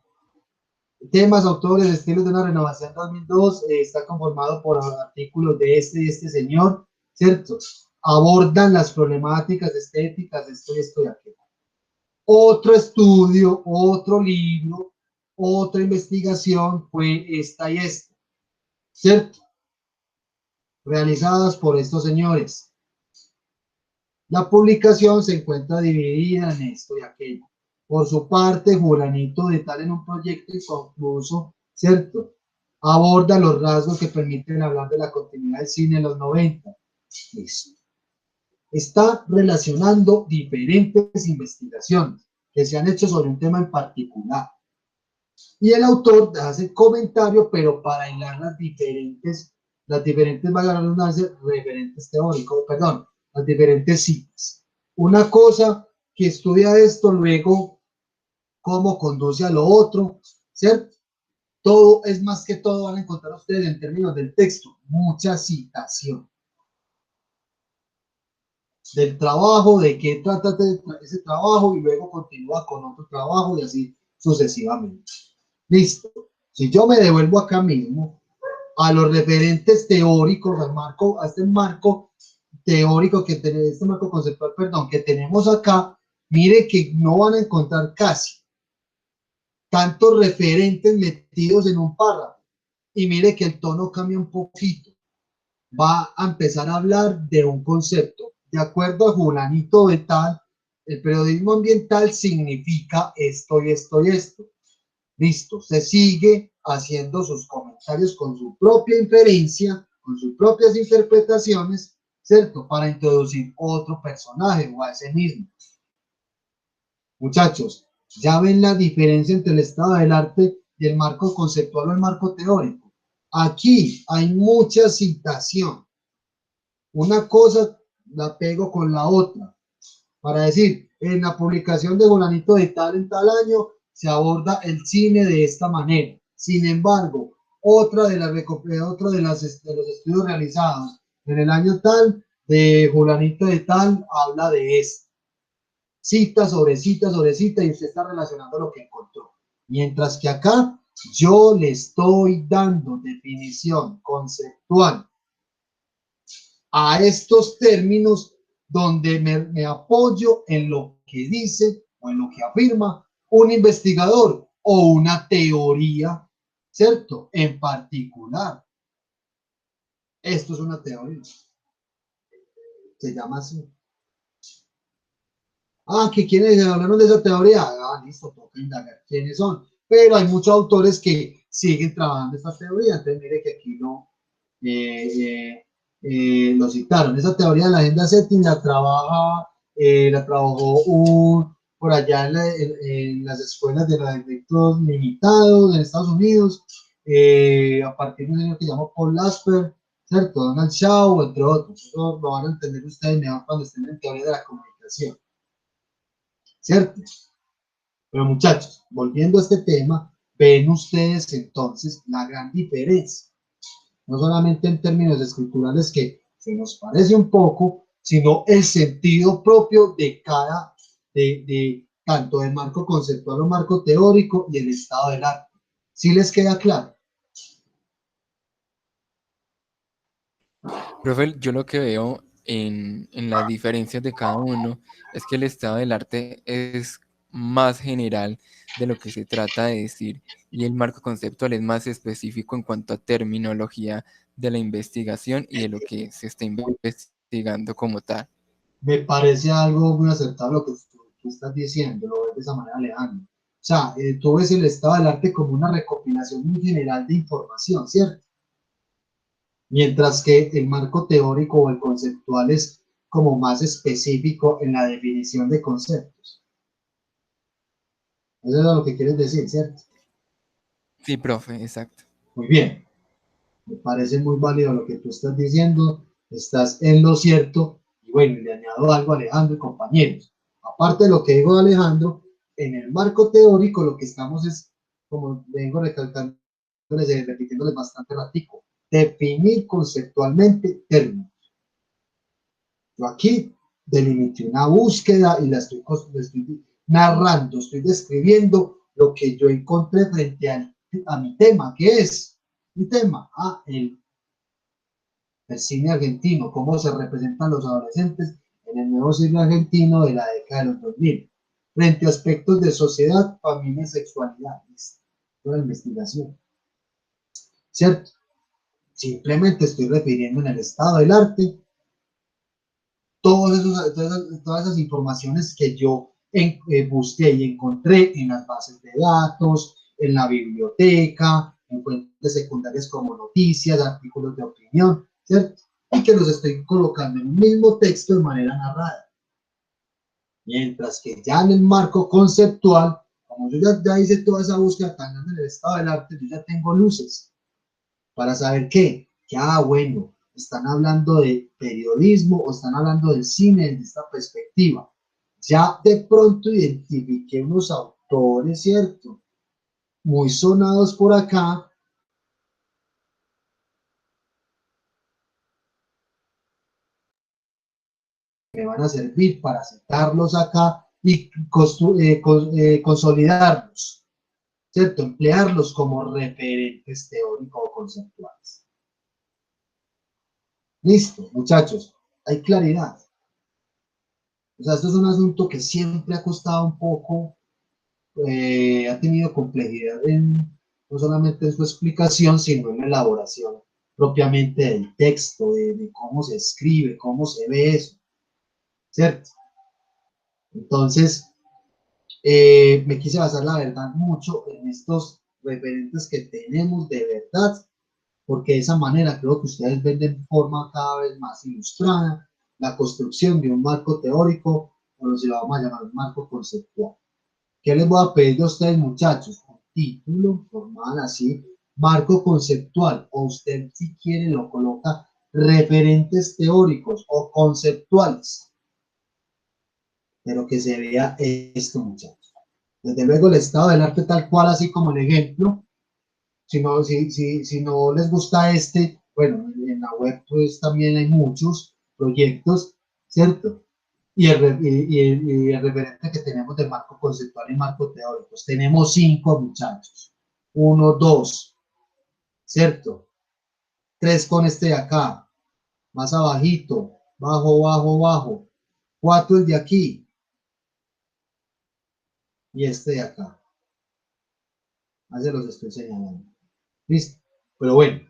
Speaker 2: Temas, autores, estilos de una renovación 2002, está conformado por artículos de este señor, ¿cierto? Abordan las problemáticas estéticas, esto y aquello. Otro estudio, otro libro, otra investigación fue esta y esta, ¿cierto? realizadas por estos señores. La publicación se encuentra dividida en esto y aquello. Por su parte, Juranito de tal en un proyecto inconcluso, ¿cierto? Aborda los rasgos que permiten hablar de la continuidad del cine en los 90. Listo. Está relacionando diferentes investigaciones que se han hecho sobre un tema en particular. Y el autor hace comentario, pero para hilar las diferentes, valga la redundancia, referentes teóricos, perdón, las diferentes citas. Una cosa que estudia esto, luego cómo conduce a lo otro, ¿cierto? Todo es más que todo, van a encontrar ustedes en términos del texto, mucha citación. Del trabajo, de qué trata ese trabajo y luego continúa con otro trabajo y así sucesivamente. Listo. Si yo me devuelvo acá mismo a los referentes teóricos, al marco, a este marco teórico que tenemos, este marco conceptual, perdón, que tenemos acá, mire que no van a encontrar casi tantos referentes metidos en un párrafo. Y mire que el tono cambia un poquito. Va a empezar a hablar de un concepto. De acuerdo a Julanito de tal, el periodismo ambiental significa esto y esto y esto. Listo, se sigue haciendo sus comentarios con su propia inferencia, con sus propias interpretaciones, ¿cierto? Para introducir otro personaje o a ese mismo. Muchachos, ya ven la diferencia entre el estado del arte y el marco conceptual o el marco teórico. Aquí hay mucha citación. Una cosa la pego con la otra. Para decir, en la publicación de Julanito de tal en tal año, se aborda el cine de esta manera. Sin embargo, otra de los estudios realizados en el año tal de Julanito de tal habla de esto. Cita sobre cita sobre cita y usted está relacionando lo que encontró. Mientras que acá yo le estoy dando definición conceptual a estos términos donde me apoyo en lo que dice o en lo que afirma un investigador o una teoría, ¿cierto? En particular. Esto es una teoría. Se llama así. Ah, que quienes hablaron de esa teoría. Ah, listo, toca indagar quiénes son. Pero hay muchos autores que siguen trabajando esta teoría. Entonces, mire que aquí no lo citaron. Esa teoría de la agenda setting la trabajó por allá en las escuelas de los efectos limitados en Estados Unidos, a partir de un señor que se llamó Paul Lasper, ¿cierto? Donald Shaw, entre otros. Eso lo van a entender ustedes mejor cuando estén en teoría de la comunicación, ¿cierto? Pero muchachos, volviendo a este tema, ven ustedes entonces la gran diferencia, no solamente en términos escriturales que se nos parece un poco, sino el sentido propio de cada, tanto del marco conceptual o marco teórico y el estado del arte. ¿Sí les queda claro?
Speaker 3: Profe, yo lo que veo en las diferencias de cada uno es que el estado del arte es más general de lo que se trata de decir y el marco conceptual es más específico en cuanto a terminología de la investigación y de lo que se está investigando como tal.
Speaker 2: Me parece algo muy acertado lo que tú estás diciendo, lo ves de esa manera, Alejandro. O sea, tú ves el estado del arte como una recopilación muy general de información, ¿cierto? Mientras que el marco teórico o el conceptual es como más específico en la definición de conceptos. Eso es lo que quieres decir, ¿cierto?
Speaker 3: Sí, profe, exacto.
Speaker 2: Muy bien. Me parece muy válido lo que tú estás diciendo. Estás en lo cierto. Y bueno, le añado algo a Alejandro y compañeros. Aparte de lo que dijo Alejandro, en el marco teórico lo que estamos es, como vengo recalcando, repitiéndoles bastante ratico, definir conceptualmente términos. Yo aquí delimité una búsqueda y la estoy narrando, estoy describiendo lo que yo encontré frente a mi tema, que es mi tema, el cine argentino, cómo se representan los adolescentes en el nuevo cine argentino de la década de los 2000, frente a aspectos de sociedad, familia y sexualidad. Es una investigación, ¿cierto? simplemente estoy refiriendo en el estado del arte todas esas informaciones que yo busqué y encontré en las bases de datos, en la biblioteca, en fuentes secundarias como noticias, artículos de opinión, ¿cierto? Y que los estoy colocando en un mismo texto de manera narrada. Mientras que ya en el marco conceptual, como yo ya hice toda esa búsqueda tan grande en el estado del arte, yo ya tengo luces para saber qué. Que, bueno, están hablando de periodismo o están hablando del cine desde esta perspectiva. Ya de pronto identifiqué unos autores, ¿cierto? Muy sonados por acá. Me van a servir para citarlos acá y consolidarlos, ¿cierto? Emplearlos como referentes teóricos o conceptuales. Listo, muchachos, hay claridad. O sea, esto es un asunto que siempre ha costado un poco, ha tenido complejidad no solamente en su explicación, sino en la elaboración propiamente del texto, de cómo se escribe, cómo se ve eso, ¿cierto? Entonces, me quise basar, la verdad, mucho en estos referentes que tenemos de verdad, porque de esa manera creo que ustedes ven de forma cada vez más ilustrada la construcción de un marco teórico, o si lo vamos a llamar un marco conceptual. ¿Qué les voy a pedir a ustedes, muchachos? Un título formal así, marco conceptual, o usted si quiere lo coloca referentes teóricos o conceptuales, pero que se vea esto, muchachos. Desde luego el estado del arte tal cual, así como el ejemplo. Si no les gusta bueno, en la web pues también hay muchos proyectos, ¿cierto? Y el referente que tenemos de marco conceptual y marco teórico. Tenemos 5, muchachos. 1, 2, ¿cierto? 3 con este de acá. Más abajito. Bajo, bajo, bajo. 4 el de aquí. Y este de acá. Ahí se los estoy señalando. ¿Listo? Pero bueno.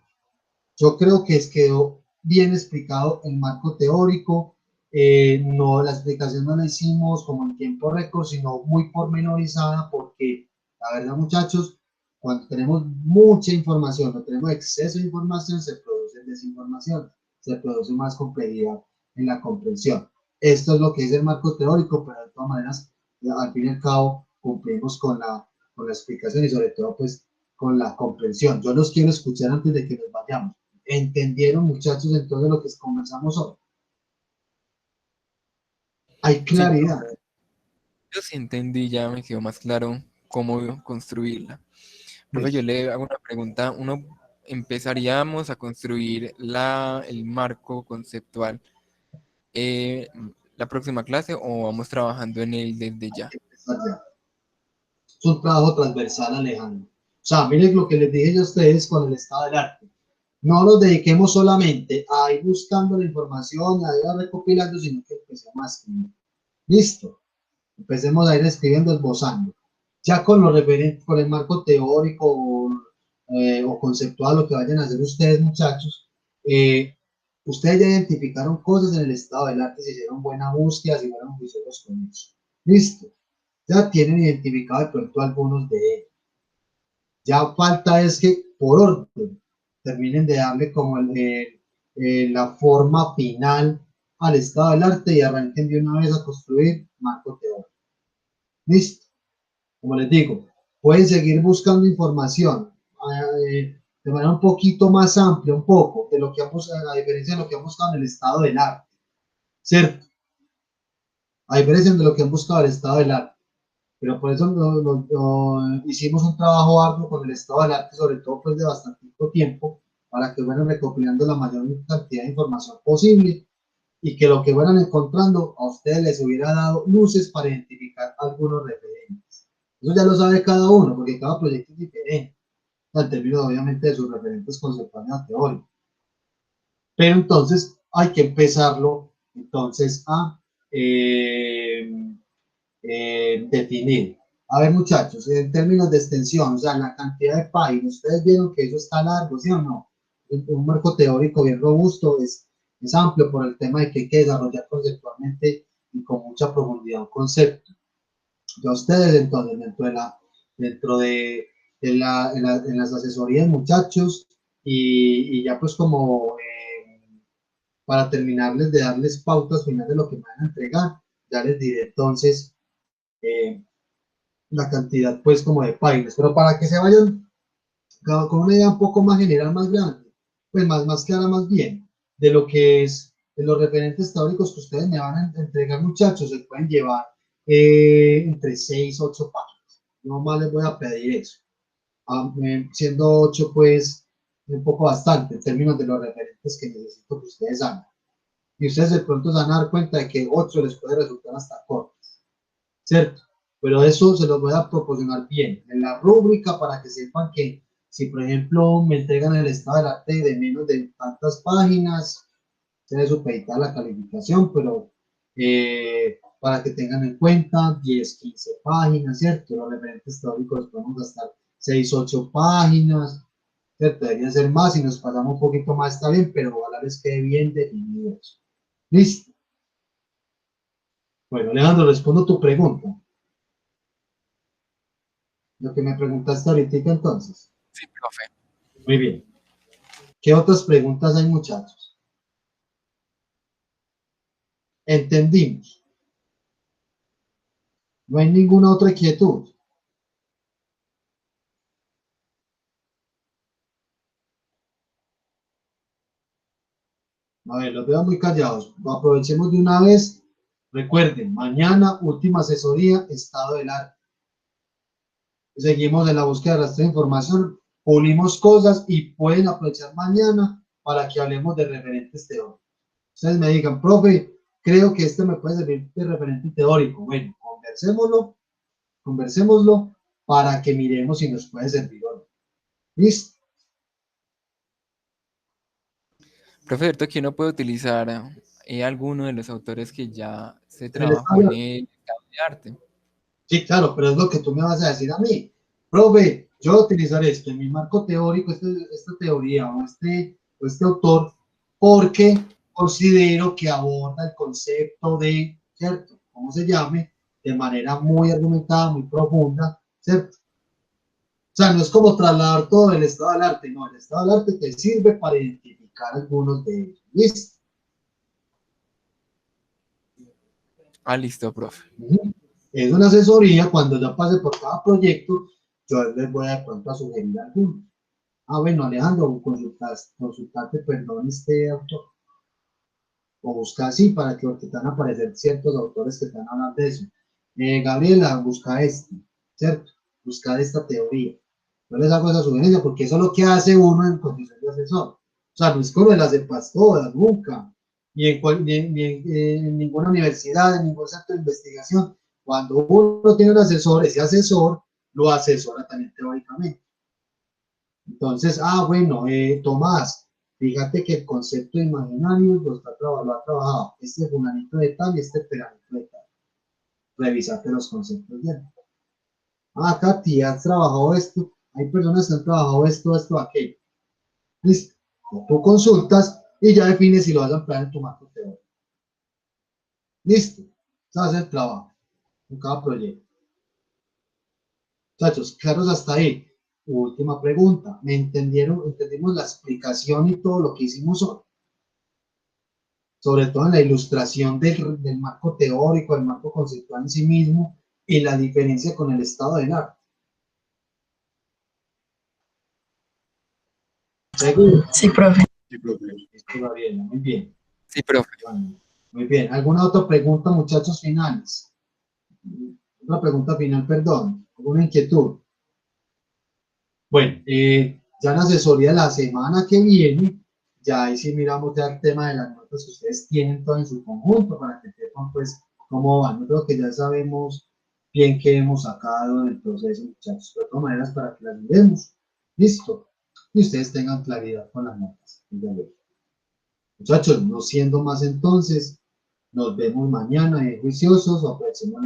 Speaker 2: Yo creo que quedó bien explicado el marco teórico. No, la explicación no la hicimos como en tiempo récord, sino muy pormenorizada, porque la verdad, muchachos, cuando tenemos mucha información, no tenemos exceso de información, se produce desinformación, se produce más complejidad en la comprensión. Esto es lo que es el marco teórico, pero de todas maneras, al fin y al cabo, cumplimos con la explicación y sobre todo, pues, con la comprensión. Yo los quiero escuchar antes de que nos vayamos. ¿Entendieron, muchachos, entonces lo que conversamos hoy? Hay
Speaker 3: Sí,
Speaker 2: claridad.
Speaker 3: yo sí entendí, ya me quedó más claro cómo construirla. Profe, yo
Speaker 2: Listo.
Speaker 3: le hago una pregunta. Empezaríamos a construir el marco conceptual la próxima clase o vamos trabajando en él desde ya?
Speaker 2: Es un trabajo transversal, Alejandro. O sea, miren lo que les dije yo a ustedes con el estado del arte. No nos dediquemos solamente a ir buscando la información, a ir recopilando, sino que empecemos a escribir. Listo. Empecemos a ir escribiendo, esbozando. Ya con lo referente, con el marco teórico o conceptual, lo que vayan a hacer ustedes, muchachos, ustedes ya identificaron cosas en el estado del arte, si hicieron buena búsqueda, si fueron juiciosos con eso. Listo. Ya tienen identificado de pronto algunos de ellos. Ya falta es que, por orden, terminen de darle como la forma final al estado del arte y arranquen de una vez a construir marco teórico. Listo. Como les digo, pueden seguir buscando información de manera un poquito más amplia, un poco, de lo que han buscado, a diferencia de lo que han buscado en el estado del arte, ¿cierto? A diferencia de lo que han buscado en el estado del arte. Pero por eso hicimos un trabajo arduo con el estado del arte, sobre todo pues de bastante tiempo, para que fueran recopilando la mayor cantidad de información posible y que lo que fueran encontrando a ustedes les hubiera dado luces para identificar algunos referentes. Eso ya lo sabe cada uno, porque cada proyecto es diferente, en términos obviamente de sus referentes conceptuales a teóricos. Pero entonces hay que empezarlo entonces a definir. A ver, muchachos, en términos de extensión, o sea, la cantidad de páginas, ustedes vieron que eso está largo, ¿sí o no? un marco teórico bien robusto, es amplio por el tema de que hay que desarrollar conceptualmente y con mucha profundidad un concepto. Ya ustedes, entonces, en las asesorías, muchachos, y ya pues como para terminarles de darles pautas finales de lo que me van a entregar, ya les diré entonces la cantidad pues como de páginas, pero para que se vayan con una idea un poco más general, más grande, pues más clara, más bien, de lo que es, de los referentes teóricos que ustedes me van a entregar, muchachos, se pueden llevar entre 6 8 páginas. No más les voy a pedir eso. Siendo 8, pues, un poco bastante en términos de los referentes que necesito que ustedes hagan. Y ustedes de pronto se van a dar cuenta de que 8 les puede resultar hasta cortos, ¿cierto? Pero eso se los voy a proporcionar bien en la rúbrica para que sepan que si, por ejemplo, me entregan el estado del arte de menos de tantas páginas, se debe supeditar la calificación, pero para que tengan en cuenta 10, 15 páginas, ¿cierto? Los referentes teóricos podemos gastar 6, 8 páginas, ¿cierto? Debería ser más, si nos pasamos un poquito más está bien, pero ojalá les quede bien definido eso. ¿Listo? Bueno, Alejandro, respondo tu pregunta. Lo que me preguntaste ahorita entonces.
Speaker 3: Sí, profe.
Speaker 2: Muy bien. ¿Qué otras preguntas hay, muchachos? Entendimos. No hay ninguna otra inquietud. A ver, los veo muy callados. Aprovechemos de una vez. Recuerden, mañana, última asesoría, estado del arte. Seguimos en la búsqueda de rastro de información, pulimos cosas y pueden aprovechar mañana para que hablemos de referentes teóricos. Ustedes me digan, profe, creo que este me puede servir de referente teórico. Bueno, conversémoslo para que miremos si nos puede servir o no. ¿Listo?
Speaker 3: Profe, ¿cierto que uno puede utilizar alguno de los autores que ya se
Speaker 2: ¿En el
Speaker 3: trabajó en
Speaker 2: estado?
Speaker 3: el estado de arte?
Speaker 2: Sí, claro, pero es lo que tú me vas a decir a mí. Profe, yo voy a utilizar esto en mi marco teórico, esta teoría o este autor, porque considero que aborda el concepto de, ¿cierto? ¿Cómo se llame? De manera muy argumentada, muy profunda, ¿cierto? O sea, no es como trasladar todo el estado del arte, no, el estado del arte te sirve para identificar algunos de ellos. ¿Listo?
Speaker 3: Ah, listo, profe.
Speaker 2: Es una asesoría, cuando ya pase por cada proyecto, yo les voy a de pronto a sugerir algunos. Ah, bueno, Alejandro, consultaste, perdón, este autor. O busca así para que porque te van a aparecer ciertos autores que te van a hablar de eso. Gabriela, busca este, ¿cierto? Busca esta teoría. Yo les hago esa sugerencia porque eso es lo que hace uno en condición de asesor. O sea, no es que uno las sepas todas, nunca. En ninguna universidad, en ningún centro de investigación. Cuando uno tiene un asesor, ese asesor lo asesora también teóricamente. Entonces, bueno, Tomás, fíjate que el concepto de imaginario lo ha trabajado este fulanito de tal y este peranito de tal. Revisate los conceptos bien. Katy, has trabajado esto. Hay personas que han trabajado esto, aquello. Listo. Tú consultas y ya defines si lo vas a emplear en tu marco teórico. Listo. Ese va a ser el trabajo en cada proyecto. Muchachos, claros hasta ahí. Última pregunta. ¿Me entendieron? ¿Entendimos la explicación y todo lo que hicimos hoy? Sobre todo en la ilustración del marco teórico, del marco conceptual en sí mismo y la diferencia con el estado del arte. ¿Seguro?
Speaker 1: Sí, profe.
Speaker 5: Sí, profe.
Speaker 2: Esto va bien, muy bien.
Speaker 3: Sí, profe.
Speaker 2: Bueno, muy bien. ¿Alguna otra pregunta, muchachos, finales? Una pregunta final, perdón. ¿Alguna inquietud? Bueno, ya en la asesoría la semana que viene, ya ahí sí miramos ya el tema de las notas que ustedes tienen todo en su conjunto para que sepan pues cómo van. Yo creo que ya sabemos bien qué hemos sacado en el proceso, muchachos. De todas maneras, para que las miremos. Listo. Y ustedes tengan claridad con las notas. Muchachos, no siendo más entonces, nos vemos mañana juiciosos, aprovechemos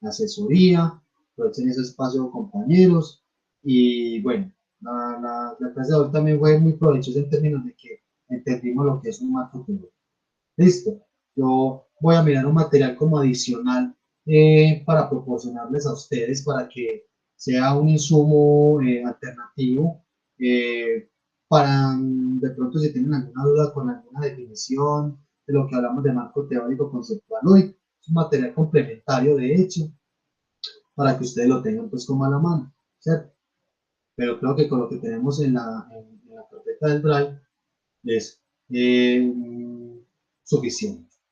Speaker 2: la asesoría, aprovechen ese espacio, compañeros. Y bueno, La clase de hoy también fue muy provechosa en términos de que entendimos lo que es un marco teórico. Listo. Yo voy a mirar un material como adicional para proporcionarles a ustedes para que sea un insumo alternativo para de pronto si tienen alguna duda con alguna definición de lo que hablamos de marco teórico conceptual hoy. Es un material complementario de hecho para que ustedes lo tengan pues como a la mano, ¿cierto? Pero creo que con lo que tenemos en la carpeta del Drive es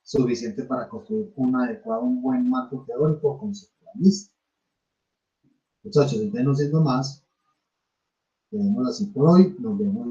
Speaker 2: suficiente para construir un buen marco teórico conceptualista. Muchachos, entonces no siendo más, tenemos así por hoy, nos vemos.